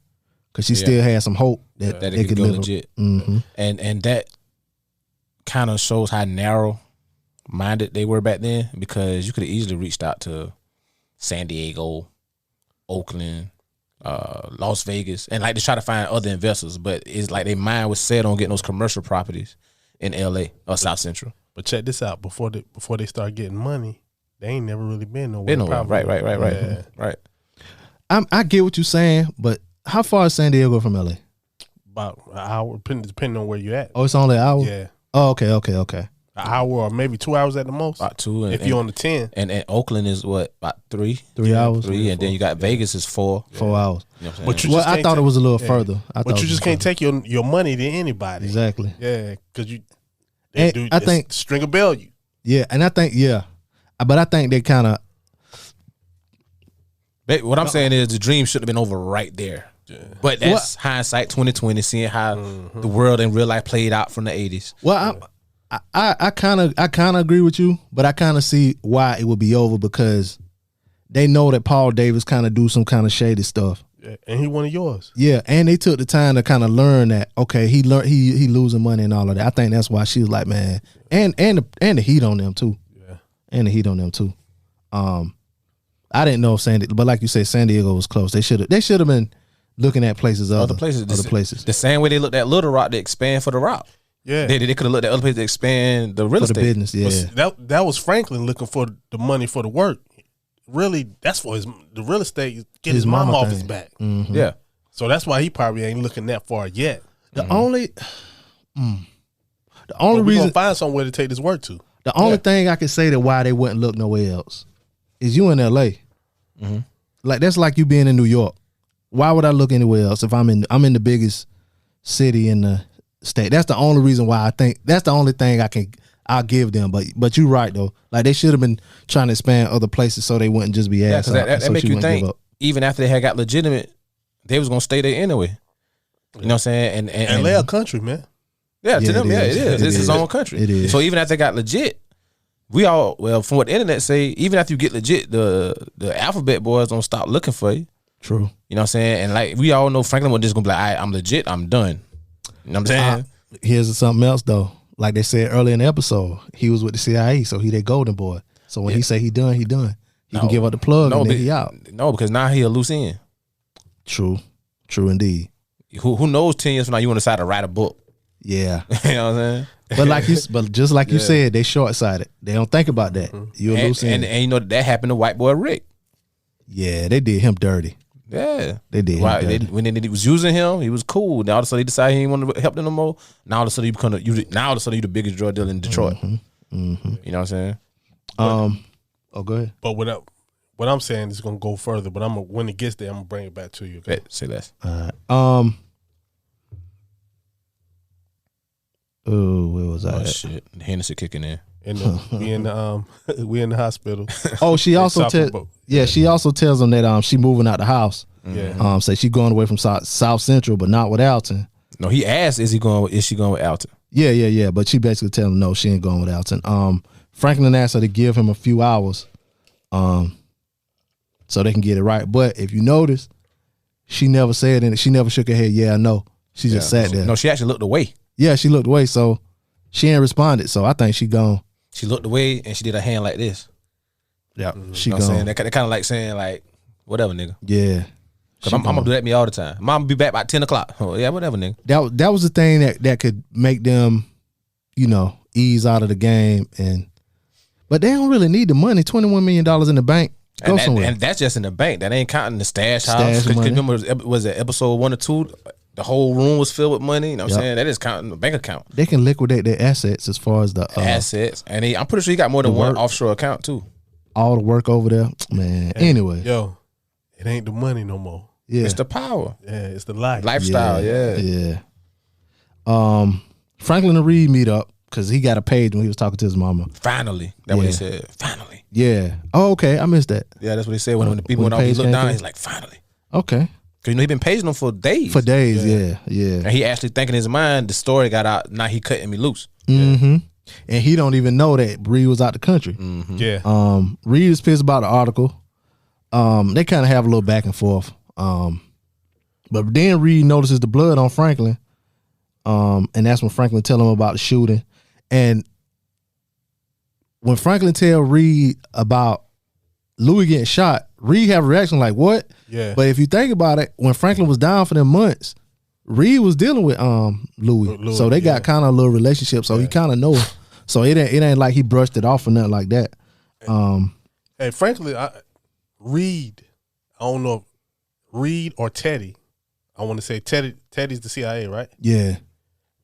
Because she still had some hope that they could go legit. Mm-hmm. And that kind of shows how narrow-minded they were back then, because you could have easily reached out to San Diego, Oakland, Las Vegas, and like to try to find other investors. But it's like their mind was set on getting those commercial properties in L.A. or South Central. But check this out. Before they start getting money, they ain't never really been nowhere. Right. I get what you're saying, but how far is San Diego from LA? About an hour, depending on where you're at. Oh, it's only an hour? Yeah. Oh, okay. An hour or maybe 2 hours at the most. About 2. If you're on the 10. And Oakland is what, about 3? 3 hours? 3, and then you got Vegas is 4. 4 hours. You know what I'm saying? I thought it was a little further. But you just can't take your money to anybody. Exactly. Yeah, because I think string a bell you. Yeah, and I think but I think they kind of. What I'm saying is the dream should have been over right there. Yeah. But that's hindsight 2020, seeing how the world in real life played out from the 80s. Well, I kind of agree with you, but I kind of see why it would be over, because they know that Paul Davis kind of do some kind of shady stuff. Yeah, and he one of yours. Yeah, and they took the time to kind of learn that, okay, he losing money and all of that. I think that's why she was like, man, and the heat on them too. Yeah. And the heat on them too. I didn't know but like you said, San Diego was close. They should have been looking at other places. The same way they looked at Little Rock to expand for the Rock. Yeah, they could have looked at other places to expand the real estate business. Yeah, that was Franklin looking for the money for the work. Really, that's for the real estate. Get his mom off his back. Mm-hmm. Yeah, so that's why he probably ain't looking that far yet. The only reason reason find somewhere to take this work to. The only thing I can say that why they wouldn't look nowhere else is you in LA. Mm-hmm. Like that's like you being in New York. Why would I look anywhere else if I'm in the biggest city in the state? That's the only reason why I think that's the only thing I'll give them. But you're right though. Like they should have been trying to expand other places so they wouldn't just be ass. Yeah, that make you think even after they had got legitimate, they was gonna stay there anyway. You know what I'm saying? And LA a country, man. Yeah, to them, it is. It's his own country. It is. So even after they got legit, from what the internet say, even after you get legit, the alphabet boys don't stop looking for you. True. You know what I'm saying? And like we all know Franklin was just gonna be like, all right, I'm legit, I'm done. You know what I'm saying? Here's something else though. Like they said earlier in the episode, he was with the CIA, so he their golden boy. So when he say he done, he done. He can give up the plug and then he out. No, because now he a loose end. True indeed. Who knows 10 years from now you want to decide to write a book. Yeah. You know what I'm But saying? but just like you said, they short sighted. They don't think about that. You're a loose end. And you know that happened to white boy Rick. Yeah, they did him dirty. Yeah, they did. When they was using him, he was cool. Now all of a sudden he decided he didn't want to help them no more. Now all of a sudden you the biggest drug dealer in Detroit. Mm-hmm. Mm-hmm. You know what I'm saying? Go ahead. But what I'm saying is gonna go further. But when it gets there, I'm gonna bring it back to you. Okay? Say less. All right. Oh, where was I? Oh shit! Hennessy kicking in. We in the hospital. Oh, she also she also tells them that she moving out the house. Yeah. Say she going away from South Central, but not with Alton. No, he asked, is she going with Alton? Yeah. But she basically tell him no, she ain't going with Alton. Franklin asked her to give him a few hours, so they can get it right. But if you notice, she never said anything. She never shook her head. Yeah, no. She just sat there. No, she actually looked away. Yeah, she looked away, so she ain't responded. So I think she gone. She looked away and she did her hand like this. Yeah, she gone. Saying? They kind of like saying like, whatever, nigga. Yeah. Cause I'm gonna do that to me all the time. Mom be back about 10 o'clock. Oh, yeah, whatever, nigga. That was the thing that could make them, ease out of the game. But they don't really need the money. $21 million in the bank. Go somewhere. And that's just in the bank. That ain't counting the stash house. Because remember, was it episode 1 or 2? The whole room was filled with money. You know what I'm saying? That is counting the bank account. They can liquidate their assets as far as the assets. And I'm pretty sure he got more than one offshore account too. all the work over there, man. Anyway, yo, it ain't the money no more. yeah, It's the power. Yeah, it's the life. Lifestyle, yeah. Franklin and Reed meet up because he got a page when he was talking to his mama. Finally. That's what he said. Finally. Yeah. Oh, okay. I missed that. Yeah, that's what he said when the people When went off, he Page looked came down, through? he's like, finally. Okay. Because, he been paging them for days. For days, yeah. And he actually thinking in his mind, the story got out, now he cutting me loose. Mm-hmm. And he don't even know that Reed was out the country. Mm-hmm. Yeah. Reed is pissed about the article. They kind of have a little back and forth. But then Reed notices the blood on Franklin. And that's when Franklin tell him about the shooting. And when Franklin tell Reed about Louis getting shot, Reed have a reaction like, what? Yeah. But if you think about it, when Franklin was down for them months, Reed was dealing with Louis. So they got kind of a little relationship. So he kind of know. So it ain't like he brushed it off or nothing like that. Hey, frankly, Reed, I don't know if Reed or Teddy. I want to say Teddy's the CIA, right? Yeah.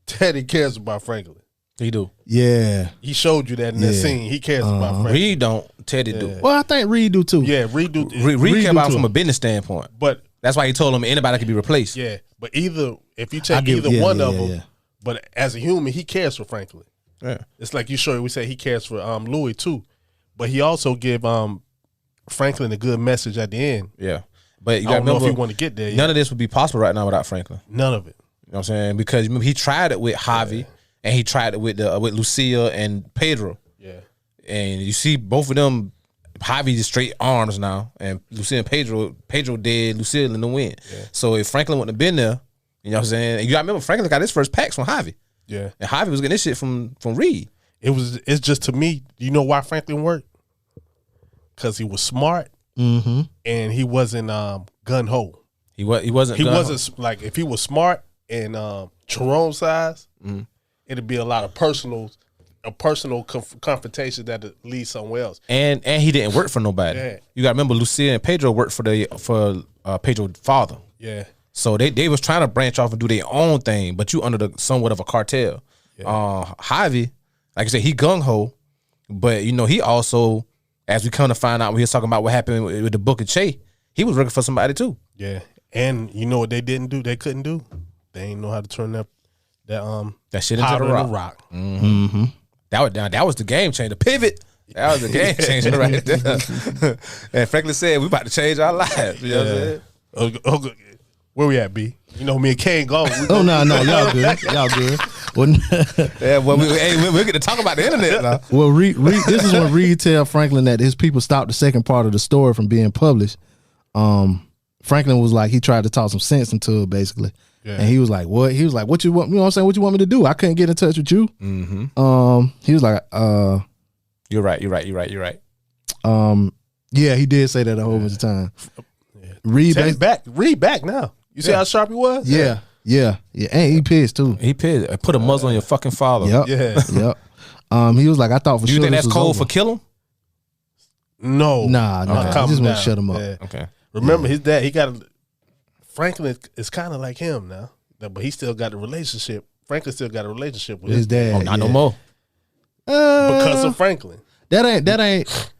Teddy cares about Franklin. He do. Yeah. He showed you that in that scene. He cares about Franklin. Reed don't, Teddy do. Well, I think Reed do too. Yeah, Reed do. Reed care about do from too. a business standpoint. But That's why he told him anybody could be replaced. yeah, but if you take either one of them, yeah. but as a human, he cares for Franklin. Yeah. It's like we say he cares for Louis too, but he also give Franklin a good message at the end. Yeah. But you I got don't to know remember, if you want to get there. none of this would be possible right now without Franklin. None of it. You know what I'm saying? Because remember, he tried it with Javi, and he tried it with Lucia and Pedro. Yeah. And you see both of them, Javi just straight arms now, and Lucia and Pedro dead, Lucia in the wind. Yeah. So if Franklin wouldn't have been there, you know what I'm saying? And you got to remember, Franklin got his first packs from Javi. Yeah. And Javi was getting this shit from Reed. It's just, to me, you know why Franklin worked? Because he was smart and he wasn't gun ho. He wasn't. He wasn't like, if he was smart and Jerome size, it'd be a lot of personal confrontation that lead somewhere else. And he didn't work for nobody. Yeah. You got to remember, Lucia and Pedro worked for Pedro's father. Yeah. So they was trying to branch off and do their own thing, but you under somewhat of a cartel. Javi, like I said, he gung ho, but he also, as we come to find out when he was talking about what happened with the Book of Che, he was working for somebody too. Yeah. And you know what they didn't do? They couldn't do? They ain't know how to turn that shit into powder the in rock. the rock. That was the game changer. Pivot. That was the game changer right there. And Franklin said, we about to change our lives. You know what I'm saying? Okay. Where we at, B? You know, me and Cain gone. Oh, no, y'all good. Y'all good. Well, Yeah, well, we'll get to talk about the internet now. well Reed, this is when Reed tell Franklin that his people stopped the second part of the story from being published. Franklin was like, he tried to talk some sense into it, basically. Yeah. And he was like, what? He was like, what you want? You know what I'm saying? What you want me to do? I couldn't get in touch with you. Mm-hmm. He was like, You're right. Yeah, he did say that a whole bunch of times. Yeah. Reed back now. You see how sharp he was? Yeah. And he pissed too. He pissed. Put a muzzle on your fucking father. Yep. Yeah. Yep. He was like, I thought for Do you sure think this that's was code over. for kill him? No. Nah. I Calm just want down. to shut him up. Yeah. Okay. Remember, his dad, Franklin is kind of like him now, but he still got a relationship. Franklin still got a relationship with His dad. Oh, not no yeah. more. because of Franklin. That ain't.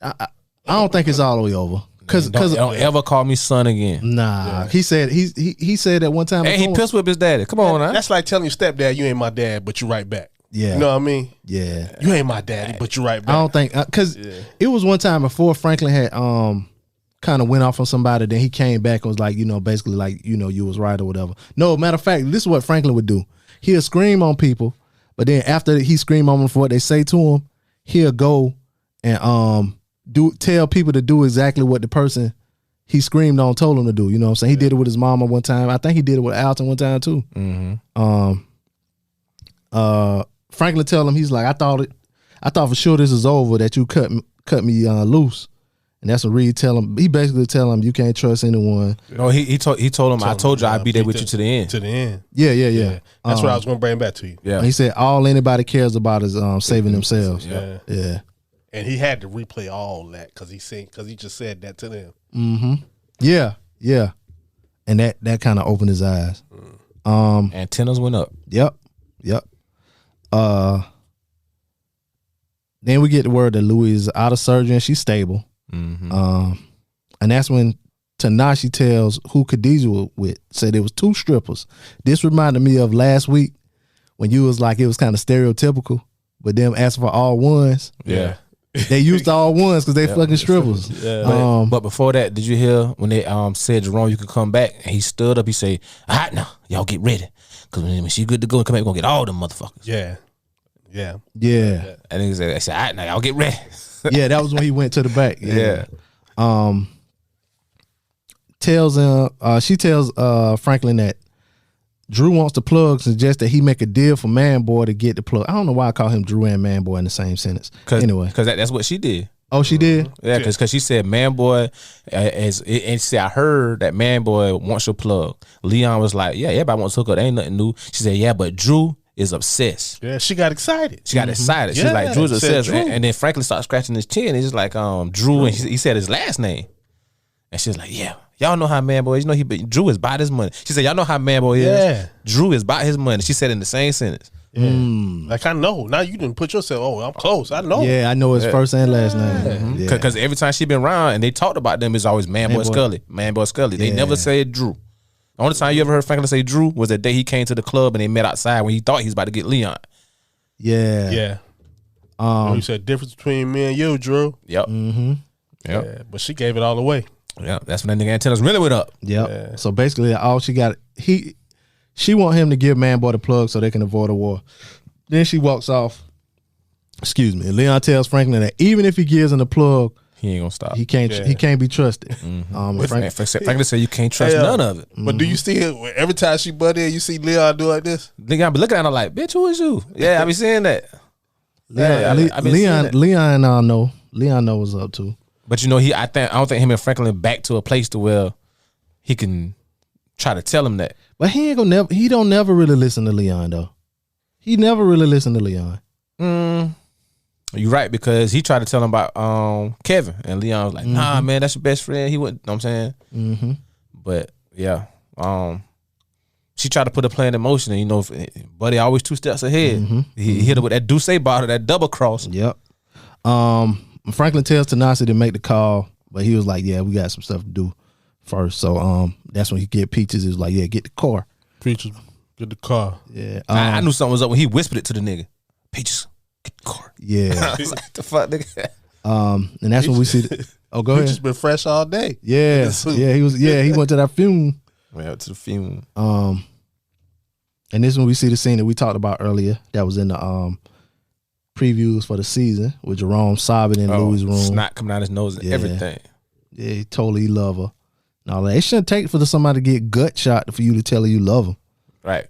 I don't think it's all the way over. Don't ever call me son again. Nah, he said he said that one time. And he before. pissed with his daddy. Come on, now. That's like telling your stepdad, you ain't my dad, but you right back. Yeah. You know what I mean? Yeah, You ain't my daddy, but you right back. I don't think because it was one time before Franklin had kind of went off on somebody. Then he came back and was like, basically like you was right or whatever. No, matter of fact, this is what Franklin would do. He'll scream on people, but then after he scream on them for what they say to him, he'll go and tell people to do exactly what the person he screamed on told him to do. You know what I'm saying? He did it with his mama one time. I think he did it with Alton one time too. Franklin tell him, he's like, I thought for sure this is over, that you cut me loose. And that's what Reed tell him. He basically tell him you can't trust anyone. No, he told him, I told you I'd be there with you to the end. To the end. Yeah. That's what I was going to bring back to you. Yeah. He said all anybody cares about is saving themselves. Yeah. And he had to replay all that because he just said that to them. Yeah. And that kind of opened his eyes. Antennas went up. Yep. Then we get the word that Louis is out of surgery and she's stable. And that's when Tanashi tells who Khadijah was with. Said it was 2 strippers. This reminded me of last week when you was like, it was kind of stereotypical, but them asking for all ones. Yeah. They used all ones because they fucking strippers. Yeah. But before that, did you hear when they said, Jerome, you could come back? And he stood up, he said, all right now, y'all get ready. Because when she good to go and come back, we're going to get all them motherfuckers. Yeah. And he said, all right now, y'all get ready. Yeah, that was when he went to the back. Yeah. She tells Franklin that Drew wants the plug, suggests that he make a deal for Manboy to get the plug. I don't know why I call him Drew and Manboy in the same sentence. Anyway. Because that's what she did. Oh, she did? Yeah, because she said Manboy, and she said, I heard that Manboy wants your plug. Leon was like, yeah, everybody wants to hook up. There ain't nothing new. She said, yeah, but Drew is obsessed. Yeah, she got excited. She got excited. She's like, Drew's obsessed. And then Franklin started scratching his chin. He's just like, Drew, and he said his last name. And she's like, yeah, y'all know how Manboy is. You know, Drew is about his money. She said, y'all know how Manboy is. Yeah. Drew is about his money. She said in the same sentence. Yeah. Like, I know. Now you didn't put yourself, oh, I'm close. I know. Yeah, I know his first and last name. Because every time she been around and they talked about them, it's always Manboy Scully. Manboy Scully. They never said Drew. The only time you ever heard Franklin say Drew was the day he came to the club and they met outside when he thought he was about to get Leon. Yeah. Yeah. You said difference between me and you, Drew. Yep. Mm-hmm. Yep. Yeah, but she gave it all away. Yeah, that's when that nigga antennas really went up. Yep. Yeah. So basically, all she got, she want him to give Manboy the plug so they can avoid a war. Then she walks off. Excuse me. Leon tells Franklin that even if he gives him the plug, He ain't gonna stop. he can't. He can't be trusted. Franklin said you can't trust none of it. But do you see it every time she butt in? You see Leon do like this? Nigga, I be looking at her like, bitch, who is you? Yeah, I be seeing that. Leon know what's up too. But you know, I don't think him and Franklin back to a place to where he can try to tell him that. But he don't never really listen to Leon though. He never really listened to Leon. You're right, because he tried to tell him about Kevin, and Leon was like, nah, man, that's your best friend. He wouldn't, know what I'm saying? But yeah, she tried to put a plan in motion, and you know, Buddy always 2 steps ahead. He hit her with that Duce bottle, that double cross. Yep. Franklin tells Tanasi to make the call, but he was like, yeah, we got some stuff to do first. So that's when he get Peaches. He was like, yeah, get the car. Peaches, get the car. Yeah. I knew something was up when he whispered it to the nigga. Peaches, get the car. Yeah. I was like, the fuck, nigga? And that's when we see go ahead. Peaches been fresh all day. Yeah. Yeah, he went to that funeral. Went to the funeral. And this is when we see the scene that we talked about earlier that was in the previews for the season with Jerome sobbing in Louis' room. Snot coming out his nose and everything. Yeah, he totally love her. No, it shouldn't take for somebody to get gut shot for you to tell her you love him. Right.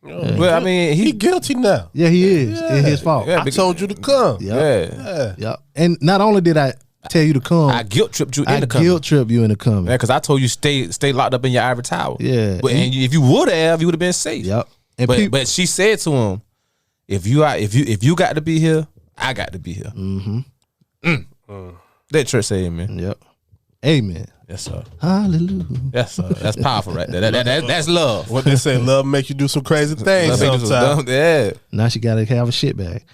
Well, I mean, he guilty now. Yeah, he is. It's his fault. I told you to come. Yeah. And not only did I tell you to come, I guilt tripped you into coming. Guilt tripped you into coming. Yeah, because I told you stay locked up in your ivory tower. Yeah. But and if you would have, you would have been safe. Yep. And but she said to him, if you got to be here, I got to be here. That church say amen. Yep. Amen. Yes, sir. Hallelujah. Yes, sir. That's powerful right there. That's love. What they say, love make you do some crazy things sometimes. Yeah. Now she gotta have a shit bag.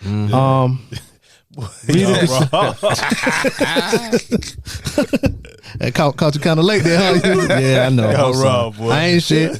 Caught you kind of late there, huh? Yeah, I know. Wrong, boy. I ain't shit.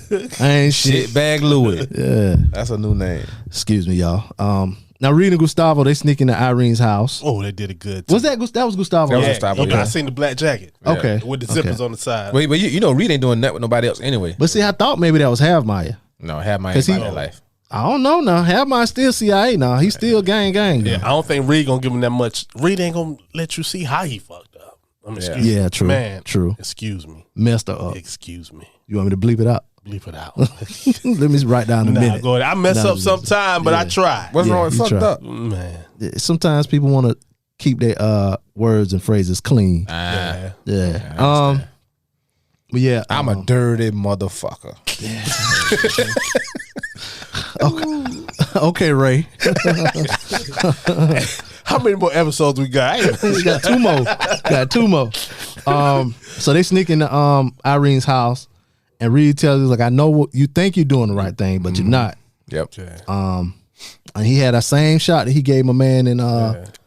Shit bag Louis. Yeah. That's a new name. Excuse me, y'all. Now Reed and Gustavo, they sneak into Irene's house. Oh, they did it good. Was that was Gustavo? That was Gustavo. I seen the black jacket. Okay. With the zippers on the side. Wait, but you know Reed ain't doing that with nobody else anyway. But see, I thought maybe that was Half-Maya. No, Half-Maya ain't about that life. I don't know now. Half-Maya still CIA now. He's still gang. Yeah, I don't think Reed gonna give him that much. Reed ain't gonna let you see how he fucked up. Yeah, true. Man, true. Excuse me. Messed her up. Excuse me. You want me to bleep it out? Bleep it out. Let me write down a minute. Go ahead. I mess up sometime, but I try. What's wrong with fucked up? Man. Sometimes people want to keep their words and phrases clean. Yeah. But yeah, I'm a dirty motherfucker. Okay, Ray. How many more episodes we got? We got 2 more. So they sneak into Irene's house, and Reed tells her, like, I know what you think you're doing the right thing, but you're not. Yep. And he had that same shot that he gave my man in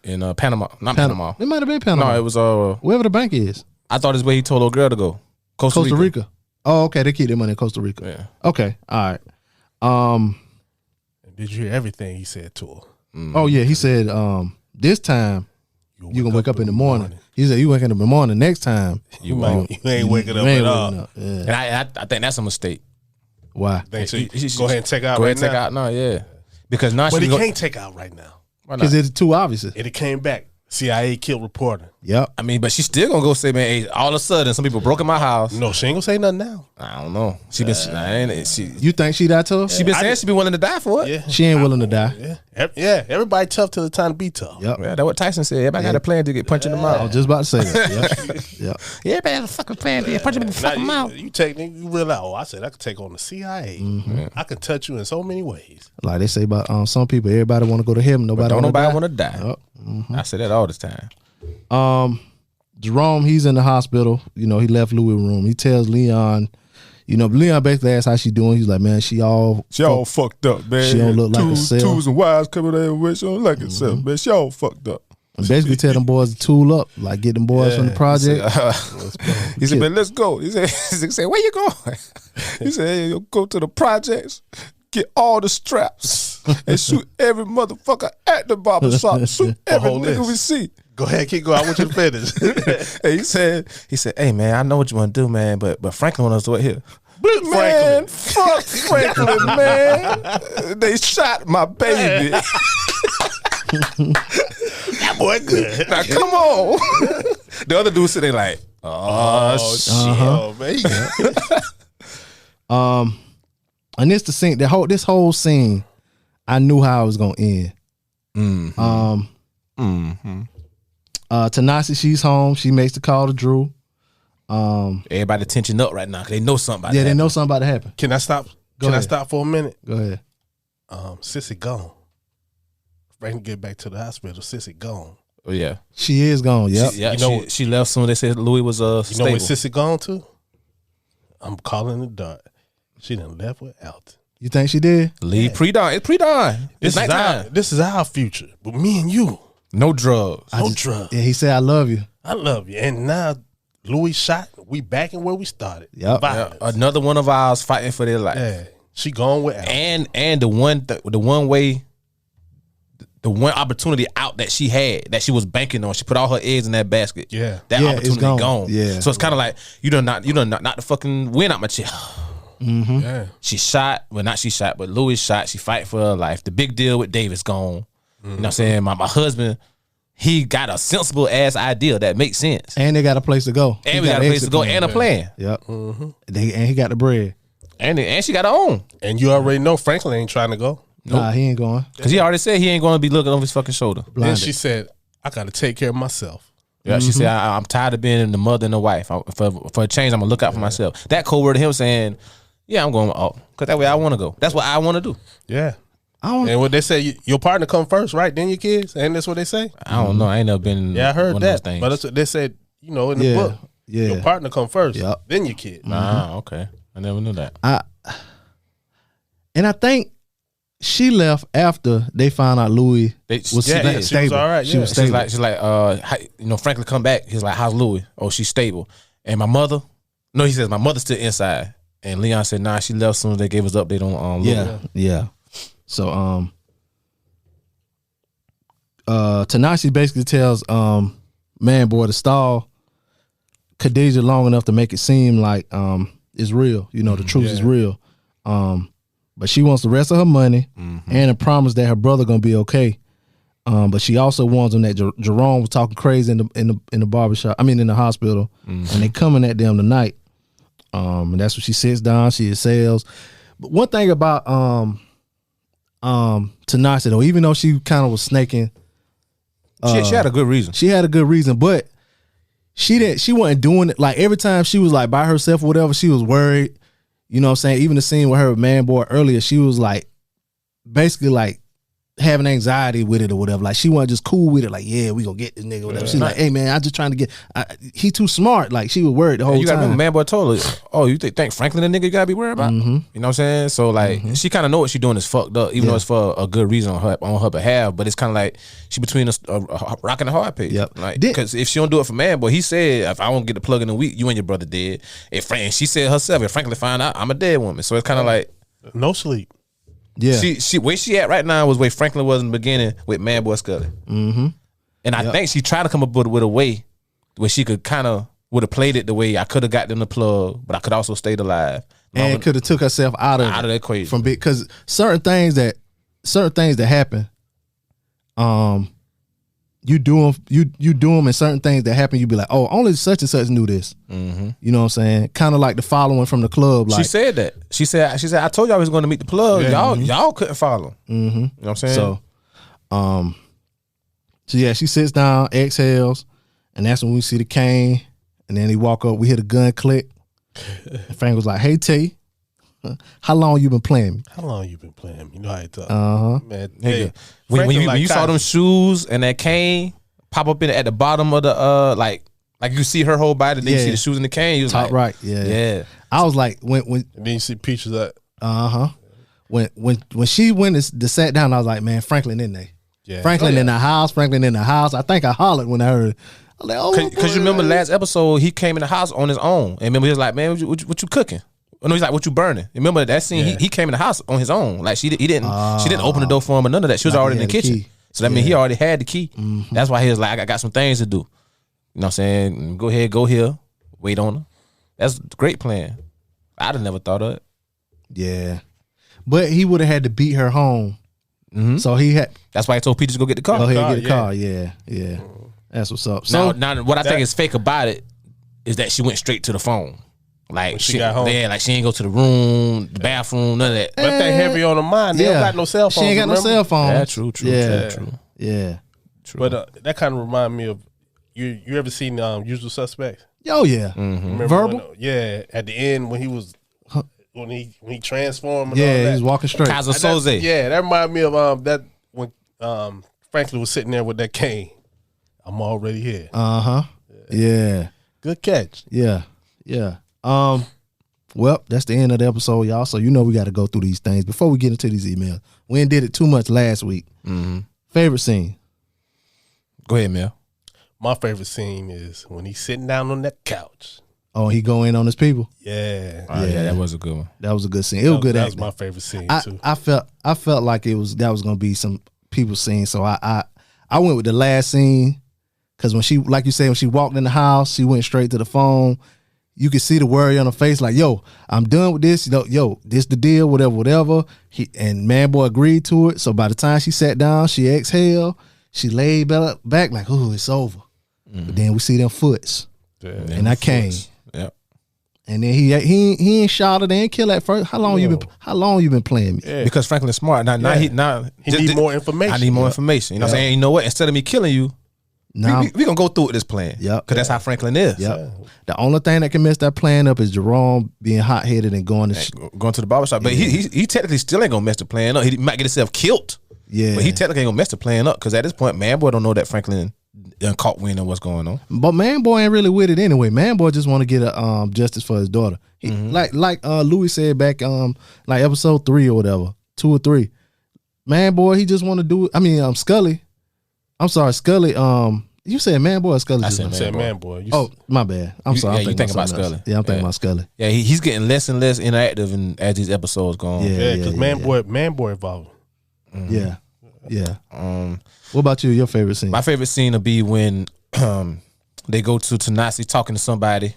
in Panama. Not Panama. It might have been Panama. No, it was wherever the bank is. I thought it's where he told old girl to go. Costa Rica. Oh, okay. They keep their money in Costa Rica. Yeah. Okay. All right. Did you hear everything he said to her? Oh yeah, he said this time you gonna wake up in the morning. He said you waking up in the morning. Next time you ain't waking up at all. Yeah. And I think that's a mistake. Why? Go ahead and take out. Go right ahead and take now. out. No, yeah, because now But she he can't take out right now. Because it's too obvious. It came back. CIA killed reporter. Yep. I mean, but she's still gonna go say, man, hey, all of a sudden some people broke in my house. No, she ain't gonna say nothing now. I don't know. She been You think she that tough? she been saying she be willing to die for it. Yeah, She ain't willing to die. yeah. Everybody tough till the time to be tough. Yep. Yeah, that's what Tyson said. Everybody got a plan to get punched in the I mouth. was just about to say that. Yep. Yeah, everybody has a fucking plan to get punched in the fucking mouth. You realize, I said I could take on the CIA. I can touch you in so many ways. Like they say about some people, everybody want to go to heaven. But Nobody want to die. Yep. I say that all the time. Jerome, he's in the hospital. You know, he left Louis' room. He tells Leon, Leon basically asks how she doing. He's like, man, she all fucked up, man. She don't look like herself. Twos and wives coming there with. She don't like herself, man. She all fucked up. And basically tell them boys to tool up, like get them boys from the project. He said, man, let's go. He said, where you going? He said, hey, you'll go to the projects, get all the straps, and shoot every motherfucker at the barbershop. Shoot every nigga we see. Go ahead, keep going. I want you to finish. Hey, he said, hey man, I know what you want to do, man, but Franklin wants us to here. Man, fuck Franklin, man. They shot my baby. That boy good. Now come on. The other dude sitting like, shit, man. And this the scene. This whole scene, I knew how it was gonna end. Tanasi, she's home. She makes the call to Drew. Everybody tension up right now because they know something about they know something about to happen. Can I stop? I stop for a minute? Go ahead. Sissy gone. Frank get back to the hospital. Sissy gone. Oh yeah, she is gone. Yep. She left soon. They said Louis was stable. You know where Sissy gone to? I'm calling the dark. She done left with Alton. You think she did? Leave pre-dawn. It's pre-dawn. It's nighttime. This is our future. But me and you. No drugs. No drugs. Yeah, he said, I love you. I love you. And now Louis shot. We back in where we started. Yep. Another one of ours fighting for their life. Yeah. She gone with Alton. And the one opportunity out that she had, that she was banking on, she put all her eggs in that basket. Yeah. That opportunity gone. Yeah. So it's kind of like, you done not the fucking win out my chest. Mm-hmm. Yeah. She shot, well not she shot, but Louis shot. She fight for her life. The big deal with Davis gone. You know what I'm saying? My husband, he got a sensible ass idea that makes sense. And they got a place to go. And we got a place to go and a plan. Yep. And he got the bread. And she got her own. And you already know Franklin ain't trying to go. Nope. Nah, he ain't going. Because he already said he ain't going to be looking over his fucking shoulder. Then she said, I got to take care of myself. Yeah, she said, I'm tired of being the mother and the wife. For a change, I'm going to look out for myself. That code word to him saying, yeah, I'm going out. Because that way I want to go. That's what I want to do. Yeah. And what they say, your partner come first, right? Then your kids. And that's what they say. I don't know. I ain't never been. Yeah, I heard one that. Of those things. But that's what they said, in the book. Yeah. Your partner come first. Yep. Then your kid. Ah, okay. I never knew that. And I think she left after they found out Louis was stable. She was all right. She was stable. She's like, Franklin come back. He's like, how's Louis? Oh, she's stable. And my mother? No, he says my mother's still inside. And Leon said, nah, she left as soon as they gave us update on Louis. Yeah. So Tanasi basically tells Man Boy to stall Khadijah long enough to make it seem like it's real. The truth is real. But she wants the rest of her money and a promise that her brother gonna be okay. But she also warns them that Jerome was talking crazy in the barbershop. I mean, in the hospital, and they coming at them tonight. And that's when she sits down. She exhales. But one thing about Tanasi though, even though she kind of was snaking, she had a good reason. She had a good reason, but she wasn't doing it. Like every time she was like by herself or whatever, she was worried. You know what I'm saying? Even the scene with her Man Boy earlier, she was like basically like having anxiety with it or whatever. Like she wasn't just cool with it. Like, yeah, we gonna get this nigga. Or whatever. She's like, hey man, I'm just trying to get. He too smart. Like she was worried the whole time. You gotta remember, man boy told her, oh, you think Franklin the nigga you gotta be worried about? You know what I'm saying? So like, she kind of know what she doing is fucked up, even though it's for a good reason on her behalf. But it's kind of like she between a rock and a hard place. Yep. Like, because if she don't do it for man boy, he said, if I won't get the plug in a week, you and your brother dead. And she said herself, if Franklin find out, I'm a dead woman. So it's kind of like no sleep. Yeah, she where she at right now was where Franklin was in the beginning with Man Boy Scully. And I think she tried to come up with a way where she could kind of would have played it the way I could have got them the plug, but I could also stayed alive and could have took herself out of that equation from big because certain things that happen, you do them and certain things that happen, you be like, oh, only such and such knew this. You know what I'm saying? Kind of like the following from the club. Like, she said that. She said, I told y'all I was going to meet the plug. Y'all couldn't follow. You know what I'm saying? So yeah, she sits down, exhales, and that's when we see the Cain. And then he walk up, we hear the gun click. And Frank was like, hey T, how long you been playing me? How long you been playing me? You know how you talk. Man, nigga. When you saw them shoes and that Cain pop up at the bottom of the like you see her whole body, then you see the shoes in the Cain. You was top like, right, yeah. I was like, when and then you see pictures of when she went to sat down, I was like, man, Franklin in there. Yeah. Franklin in the house. Franklin in the house. I think I hollered when I heard it. I was like, oh, because you remember last episode, he came in the house on his own, and remember he was like, man, what you cooking? Oh, no, he's like, what you burning? Remember that scene? He came in the house on his own. Like she didn't open the door for him or none of that. She was already in the kitchen. So that means he already had the key. That's why he was like, I got some things to do. You know what I'm saying? Go ahead, go here, wait on her. That's a great plan. I'd have never thought of it. Yeah, but he would have had to beat her home. So he had. That's why I told Peter to go get the car. Go ahead, get the car. Yeah. That's what's up. So now what I think is fake about it is that she went straight to the phone. Like she got home. Yeah, like she ain't go to the room, the bathroom, none of that. But they heavy on her mind. They don't got no cell phone. She ain't got no cell phone. Yeah, true. Yeah. But that kind of remind me of you ever seen Usual Suspects? Oh yeah. Remember Verbal? At the end when he was when he transformed and all that. He was walking straight. Kaiser Soze. Yeah, that reminded me of that when Franklin was sitting there with that Cain. I'm already here. Yeah. Good catch. Yeah. Well, that's the end of the episode, y'all. So you know we got to go through these things before we get into these emails. We ain't did it too much last week. Favorite scene? Go ahead, Mel. My favorite scene is when he's sitting down on that couch. Oh, he go in on his people. Yeah. Yeah, that was a good one. That was a good scene. It was good. That was my favorite scene too. I felt like that was gonna be some people scene. So I went with the last scene because when she, like you said, when she walked in the house, she went straight to the phone. You could see the worry on her face, like, yo, I'm done with this. Yo, this the deal, whatever. And man boy agreed to it. So by the time she sat down, she exhaled, she laid back like, oh, it's over. But then we see them foots. And I came. Yep. And then he ain't shot her, they ain't kill at first. How long you been playing me? Yeah. Because Franklin's smart. Now he need more information. I need more information. You know what I'm saying? You know what? Instead of me killing you, Now we gonna go through with this plan. Yep. Because that's how Franklin is. Yep. The only thing that can mess that plan up is Jerome being hot headed and going to the barbershop. But he technically still ain't gonna mess the plan up. He might get himself killed. Yeah. But he technically ain't gonna mess the plan up because at this point, man boy don't know that Franklin done caught wind of what's going on. But man boy ain't really with it anyway. Man boy just want to get a justice for his daughter. He, like Louis said back like episode 3 or whatever, 2 or 3. Man boy, he just want to do. I mean Scully. I'm sorry, Scully. You said man boy or Scully? I said man boy. Oh, my bad. I'm sorry. You thinking about Scully? Yeah, I'm thinking about Scully. Yeah, he's getting less and less interactive as these episodes go on. Yeah, because man boy involved. Yeah. What about you? Your favorite scene? My favorite scene will be when they go to Tanasi talking to somebody,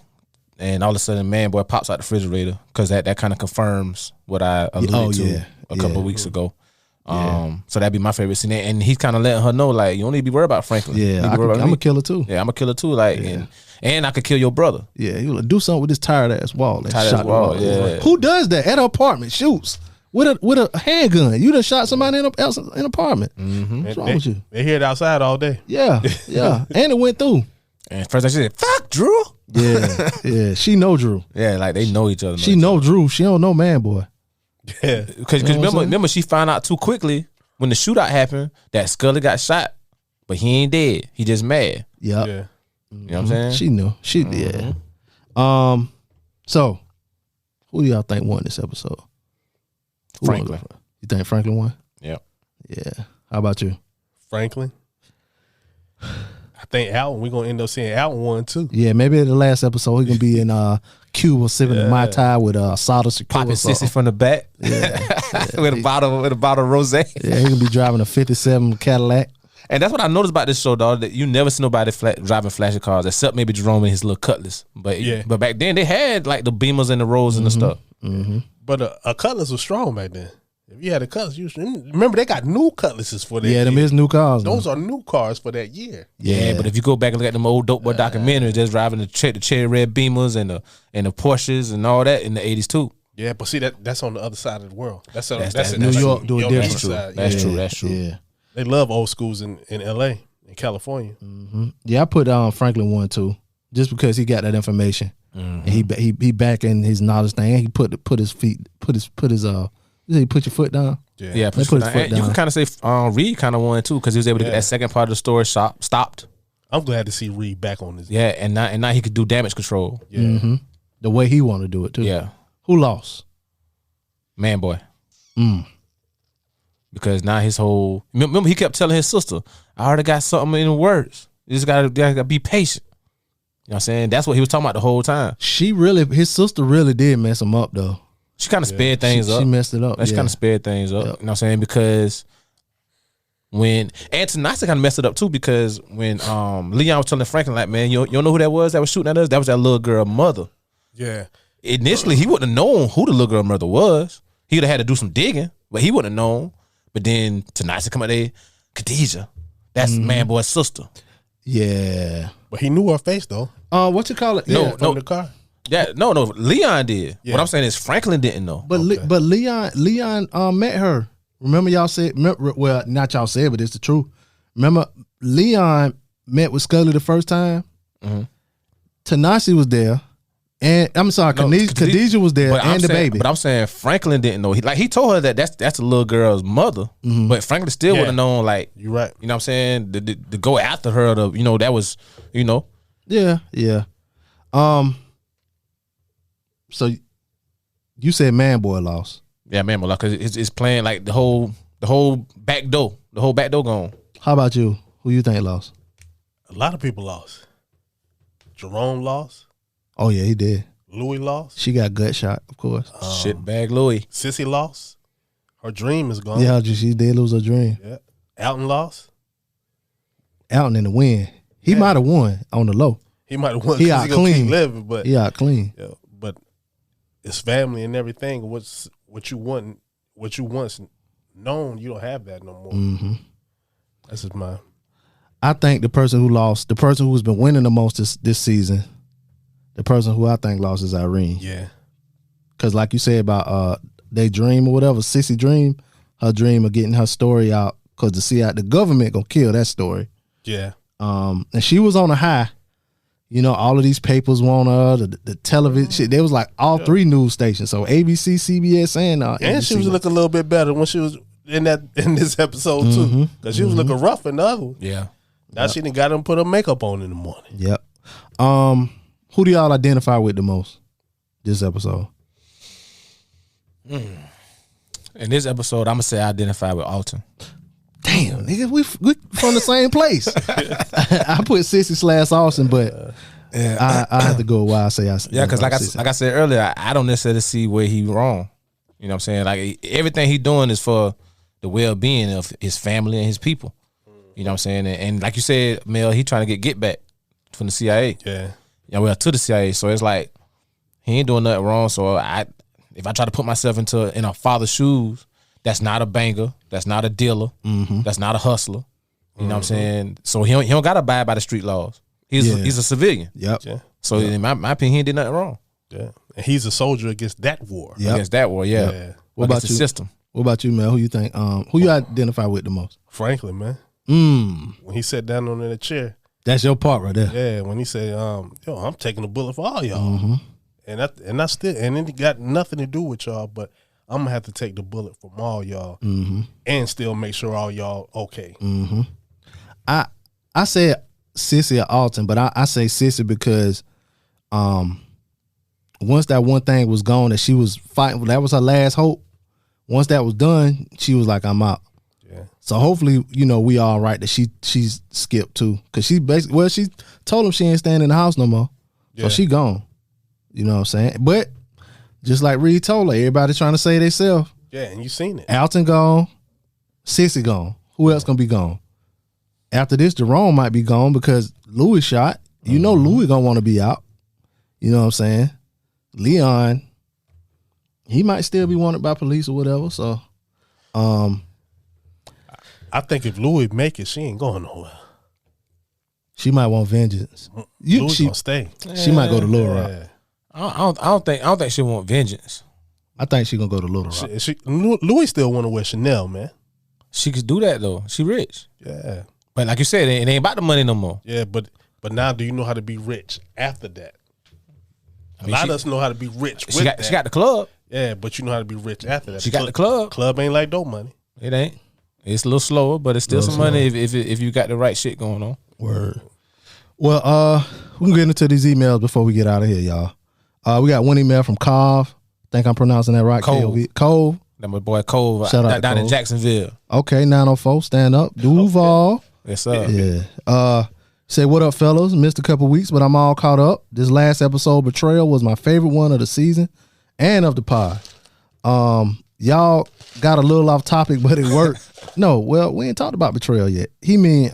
and all of a sudden, man boy pops out the refrigerator because that kind of confirms what I alluded to a couple of weeks ago. So that'd be my favorite scene, and he's kind of letting her know like you don't need to be worried about Franklin. Yeah, I'm a killer too. Yeah, I'm a killer too. Like, and I could kill your brother. Yeah, you like, do something with this tired ass wall. Yeah. Who does that at an apartment? Shoots with a handgun. You done shot somebody in an apartment. What's wrong with you? They hear it outside all day. Yeah, and it went through. And first I said, "Fuck Drew." Yeah. She know Drew. Yeah, like they know each other. She know Drew. She don't know man boy. Yeah, because remember she found out too quickly when the shootout happened, that Scully got shot, but he ain't dead. He just mad. Yep. Yeah. You know what I'm saying? She knew. She yeah. So who do y'all think won this episode? Who Franklin. won? You think Franklin won? Yep. Yeah. How about you? Franklin. I think Alton, we're gonna end up seeing Alton one too. Yeah, maybe in the last episode he gonna be in Cuba sipping a Mai Tai with Sada Shakur. Popping sissy from the back. with a bottle of rosé. Yeah, he gonna be driving a 57 Cadillac. And that's what I noticed about this show, dog. That you never see nobody driving flashy cars except maybe Jerome and his little Cutlass. But but back then they had like the Beamers and the Rolls and the stuff. Mm-hmm. But a Cutlass was strong back then. If you had a Cutlass, remember they got new Cutlasses for that. Yeah, them is new cars. Those are new cars for that year. Yeah, but if you go back and look at them old dope boy documentaries, just driving the cherry red Beamers and the Porsches and all that in the 80s too. Yeah, but see that's on the other side of the world. That's New York do it different. That's true. Yeah. They love old schools in LA, in California. Mm-hmm. Yeah, I put Franklin one too, just because he got that information. And he back in his knowledge thing. And he put his your foot down. Yeah, put his foot down. You can kind of say Reed kind of won too because he was able to get that second part of the story stopped. I'm glad to see Reed back on this. Yeah, and now he could do damage control. Yeah, the way he want to do it too. Yeah, who lost? Man, boy. Because now his whole remember he kept telling his sister, I already got something in the works. You just gotta be patient. You know what I'm saying? That's what he was talking about the whole time. His sister really did mess him up though. She kind of sped things up. She messed it up. She kind of sped things up. You know what I'm saying? Because and Tanasa kind of messed it up too because when Leon was telling Franklin like, man, you know who that was shooting at us? That was that little girl mother. Yeah. Initially, he wouldn't have known who the little girl mother was. He would have had to do some digging, but he wouldn't have known. But then Tanasa come out there, Khadijah, that's man boy's sister. Yeah. But he knew her face though. What you call it? No, from the car. Yeah, no, Leon did. Yeah. What I'm saying is Franklin didn't know. But but Leon met her. Remember y'all said? Well, not y'all said, but it's the truth. Remember Leon met with Scully the first time. Tanasi was there, and I'm sorry, Khadijah was there, and the baby. But I'm saying Franklin didn't know. He told her that that's a little girl's mother. But Franklin still would have known. Like you're right. You know what I'm saying? To go after her. That was Yeah. So you said Man Boy lost. Yeah, Man Boy lost because it's playing like the whole back door. The whole back door gone. How about you? Who you think lost? A lot of people lost. Jerome lost. Oh yeah, he did. Louis lost. She got gut shot, of course. Shitbag Louis. Sissy lost. Her dream is gone. Yeah, she did lose her dream. Yeah. Alton lost. Alton in the win. He might have won on the low. He might have won. He out clean. But he out clean. Yeah, but it's family and everything. What you once known, you don't have that no more. That's just my. I think the person who lost, the person who's been winning the most this season, the person who I think lost is Irene. Yeah. Because like you said about they dream or whatever, Sissy dream, her dream of getting her story out because the government gonna kill that story. Yeah. And she was on a high. All of these papers want her, the television shit. There was like all three news stations. So ABC, CBS, and NBC. She was looking a little bit better when she was in this episode too. Because she was looking rough in the other one. Yeah. Now she done got them put her makeup on in the morning. Yep. Who do y'all identify with the most this episode? In this episode, I'm gonna say I identify with Alton. Damn, nigga, we from the same place. I put Sissy / Austin, but I have to go why I say I. Yeah, because like I said earlier, I don't necessarily see where he wrong. You know what I'm saying? Like everything he doing is for the well being of his family and his people. You know what I'm saying? And like you said, Mel, he trying to get back from the CIA. Yeah. To the CIA. So it's like he ain't doing nothing wrong. So if I try to put myself in a father's shoes, that's not a banger. That's not a dealer. That's not a hustler. You know what I'm saying? So he don't got to abide by the street laws. He's a civilian. Yep. Yeah. So in my opinion, he did nothing wrong. Yeah. And he's a soldier against that war. Yep. Against that war, yeah. What about the you? system? What about you, man? Who you think? Who you identify with the most? Franklin, man. When he sat down on that chair. That's your part right there. Yeah, when he said, I'm taking a bullet for all y'all. And then it got nothing to do with y'all, but I'm gonna have to take the bullet from all y'all and still make sure all y'all okay. I said Sissy or Alton, but I say Sissy because once that one thing was gone that she was fighting, that was her last hope. Once that was done, she was like, I'm out. Yeah. So hopefully, we all right that she's skipped too. Cause she basically, she told him she ain't staying in the house no more. Yeah. So she gone. You know what I'm saying? But just like Reed told her, everybody trying to say themselves. Yeah, and you seen it. Alton gone, Sissy gone. Who else gonna be gone? After this, Jerome might be gone because Louis shot. You know Louis gonna want to be out. You know what I'm saying? Leon, he might still be wanted by police or whatever. So, I think if Louis make it, she ain't going nowhere. she might want vengeance. Louis gonna stay. She might go to Little Rock. Yeah. I don't think she want vengeance. I think she gonna go to Little Rock. Louis still want to wear Chanel, man. She could do that though. She rich. Yeah. But like you said, it ain't about the money no more. Yeah, but now do you know how to be rich after that? I mean, a lot of us know how to be rich with she got the club. Yeah, but you know how to be rich after that. She got the club. Club ain't like dope money. It ain't. It's a little slower, but it's still some money if you got the right shit going on. Word. Well, we can get into these emails before we get out of here, y'all. We got one email from Cove. Think I'm pronouncing that right? Cove. Cove. That my boy Cove Shout out down to in Cove. Jacksonville. Okay, 904, stand up. Duval. Yes, sir. Yeah. Say, what up, fellas? Missed a couple weeks, but I'm all caught up. This last episode, Betrayal, was my favorite one of the season and of the pod. Y'all got a little off topic, but it worked. No, well, we ain't talked about Betrayal yet. He mean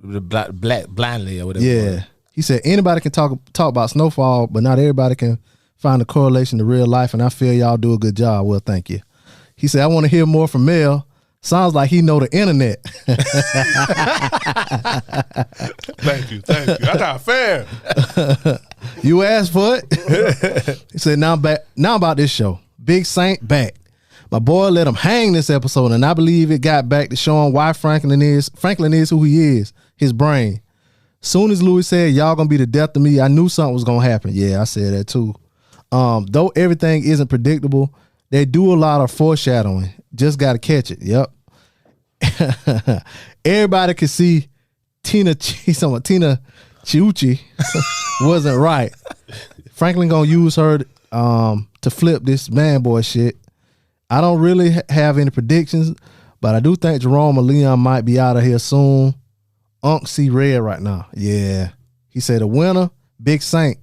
The black blindly or whatever. yeah. He said anybody can talk about Snowfall, but not everybody can find a correlation to real life, and I feel y'all do a good job. Well, thank you. He said, I want to hear more from Mel. Sounds like he know the internet. Thank you. I got a fan. You asked for it. He said, now about this show. Big Saint back. My boy let him hang this episode, and I believe it got back to showing why Franklin is who he is, his brain. Soon as Louis said, y'all gonna be the death of me, I knew something was gonna happen. Yeah, I said that too. Though everything isn't predictable, they do a lot of foreshadowing. Just gotta catch it. Yep. Everybody could see Tina Chiuchi wasn't right. Franklin gonna use her to flip this man boy shit. I don't really have any predictions, but I do think Jerome or Leon might be out of here soon. Unc see red right now. Yeah. He said the winner, Big Saint,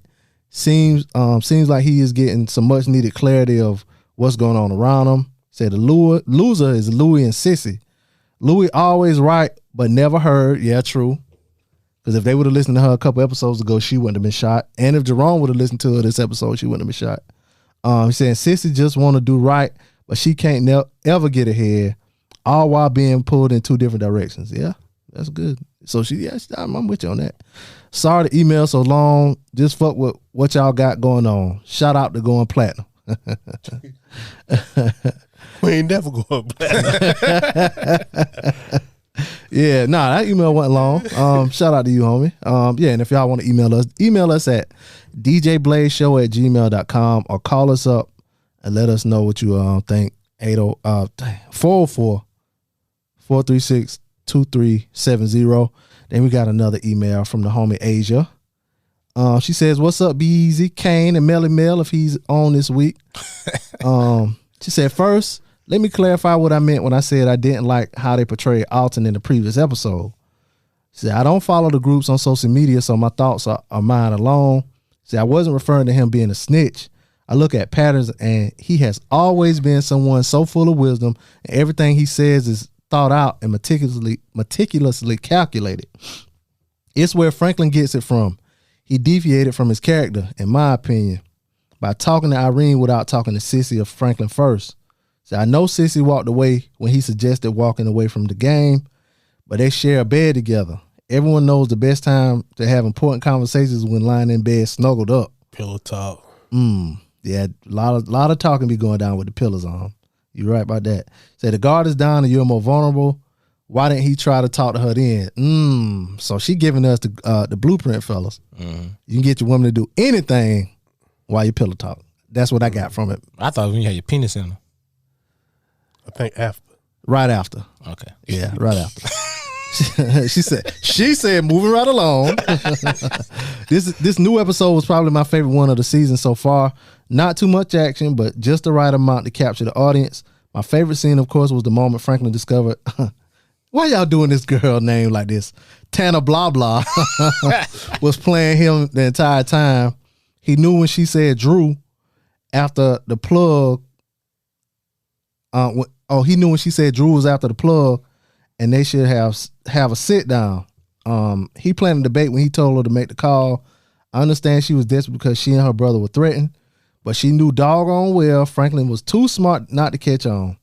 seems like he is getting some much needed clarity of what's going on around him. Said the loser is Louis and Sissy. Louis always right, but never heard. Yeah, true. Because if they would have listened to her a couple episodes ago, she wouldn't have been shot. And if Jerome would have listened to her this episode, she wouldn't have been shot. He said Sissy just want to do right, but she can't ever get ahead, all while being pulled in two different directions. Yeah, that's good. So I'm with you on that. Sorry the email so long. Just fuck with what y'all got going on. Shout out to going platinum. We ain't never going platinum. Yeah, that email wasn't long. Shout out to you, homie. Yeah, and if y'all want to email us at djbladeshow@gmail.com or call us up and let us know what you think. 404-436-2370. Then we got another email from the homie Asia. She says, what's up, B-Eazy, Cain, and Melly Mel if he's on this week. She said, first, let me clarify what I meant when I said I didn't like how they portrayed Alton in the previous episode. She said, I don't follow the groups on social media, so my thoughts are mine alone. She said, I wasn't referring to him being a snitch. I look at patterns, and he has always been someone so full of wisdom, and everything he says is thought out and meticulously calculated. It's where Franklin gets it from. He deviated from his character, in my opinion, by talking to Irene without talking to Sissy or Franklin first. So I know Sissy walked away when he suggested walking away from the game, but they share a bed together. Everyone knows the best time to have important conversations when lying in bed snuggled up. Pillow talk. Yeah, a lot of talking be going down with the pillows on. You're right about that. Say the guard is down and you're more vulnerable. Why didn't he try to talk to her then? So she giving us the blueprint, fellas. You can get your woman to do anything while you pillow talk. That's what I got from it. I thought when you had your penis in her. I think after. Right after. Okay. Yeah, right after. she said moving right along. This new episode was probably my favorite one of the season so far. Not too much action, but just the right amount to capture the audience. My favorite scene, of course, was the moment Franklin discovered why y'all doing this girl name like this? Tana blah blah was playing him the entire time. He knew when she said Drew after the plug. He knew when she said Drew was after the plug, and they should have a sit down. He planned a debate when he told her to make the call. I understand she was desperate because she and her brother were threatened, but she knew doggone well Franklin was too smart not to catch on.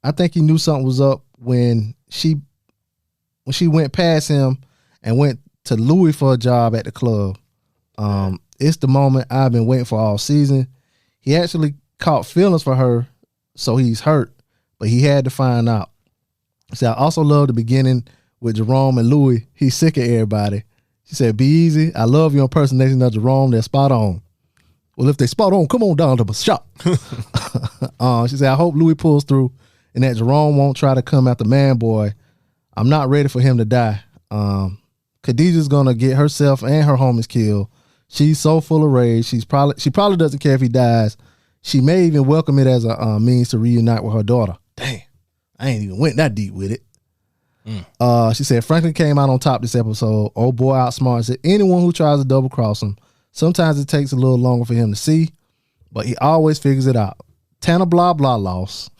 I think he knew something was up when she went past him and went to Louis for a job at the club. It's the moment I've been waiting for all season. He actually caught feelings for her, so he's hurt, but he had to find out. See, I also love the beginning with Jerome and Louis. He's sick of everybody. She said, "B-Eazy, I love your impersonation of Jerome. They're spot on." Well, if they spot on, come on down to the shop. She said, "I hope Louis pulls through and that Jerome won't try to come after Man Boy. I'm not ready for him to die. Khadijah's gonna get herself and her homies killed. She's so full of rage. She probably doesn't care if he dies. She may even welcome it as a means to reunite with her daughter." Damn, I ain't even went that deep with it. She said Franklin came out on top this episode. Old boy outsmarts anyone who tries to double cross him. Sometimes it takes a little longer for him to see, but he always figures it out. Tana blah blah lost.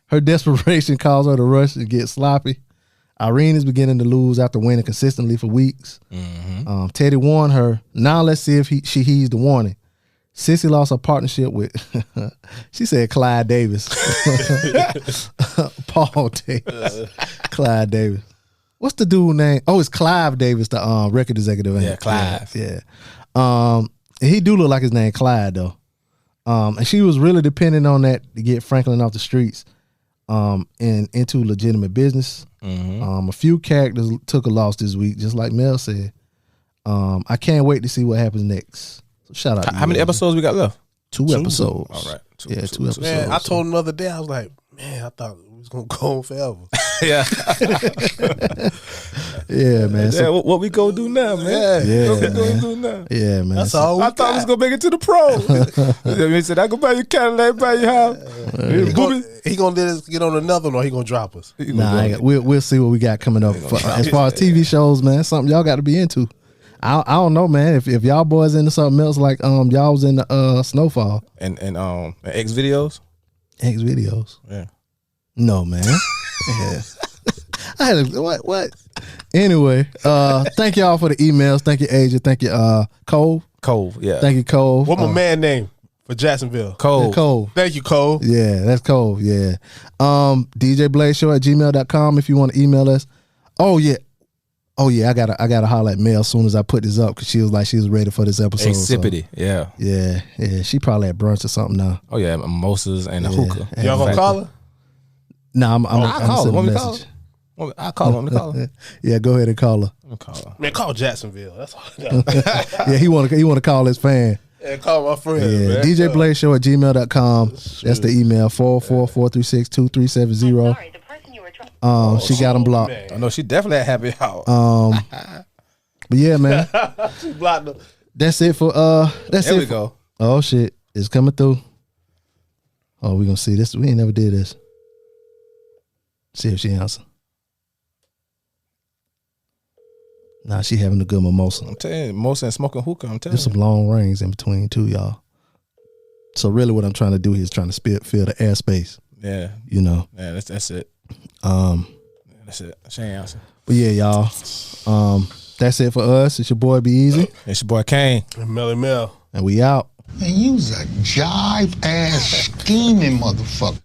Her desperation caused her to rush and get sloppy. Irene is beginning to lose after winning consistently for weeks. Teddy warned her. Now let's see if she heeds the warning. Sissy lost her partnership with, she said Clyde Davis. Paul Davis. Clyde Davis. What's the dude name? Oh, it's Clive Davis, the record executive. Yeah, Clive. Yeah. He do look like his name Clyde though. And she was really depending on that to get Franklin off the streets and into legitimate business. A few characters took a loss this week, just like Mel said. I can't wait to see what happens next. So shout out. How many episodes we got left? Two episodes. All right. Two Two episodes. Man, I told him the other day, I was like, man, I thought it was going to go on forever. Yeah. Yeah, man. So, what we gonna do now, man? Yeah, What we man. gonna do now? yeah, man. That's So- all we I thought we was gonna make it to the pro. He said, "I go buy your Cadillac, buy your house." He gonna let us get on another one, or he gonna drop us. Nah, we'll see what we got coming up as far as TV shows, man. Something y'all got to be into. I don't know, man. If y'all boys into something else like y'all was in the Snowfall and X videos. X videos. Yeah. No, man. Yeah. I had a, what? Anyway, thank y'all for the emails. Thank you, Asia. Thank you, Cole. Cole. Yeah. Thank you, Cole. What my man name for Jacksonville? Cole. Cole. Thank you, Cole. Yeah, that's Cole. Yeah. DJBladeShow@gmail.com if you want to email us. Oh yeah, I gotta holler at Mel as soon as I put this up because she was ready for this episode. Exhibity. So. Yeah. She probably at brunch or something now. Oh yeah, mimosas and a hookah. Y'all gonna call her? Nah, I'm I'll call her. send a Want me to call message. her? I'll call her. Want me to call her? Yeah, go ahead and call her. I'll call her. Man, call Jacksonville. That's all I know. Yeah, he want to call his fan. Yeah, call my friend, Yeah, man. DJBladeShow@gmail.com. That's the email 444-362-370. Sorry, the person you were trying. She got him blocked. Man. I know she definitely a happy hour. But yeah, man, She blocked her. that's it for that's there it. we go. Oh shit, it's coming through. Oh, we gonna see this. We ain't never did this. See if she answer. Nah, she having a good mimosa. I'm telling you, mimosa and smoking hookah. I'm telling There's some long rings in between too, y'all. So really, what I'm trying to do here is trying to fill the airspace. you. Yeah. You know. Yeah. That's it. That's it. She ain't answer. But yeah, y'all. That's it for us. It's your boy B-Eazy, It's your boy Cain. Melly Mel. and we out. Man, you's a jive ass scheming motherfucker.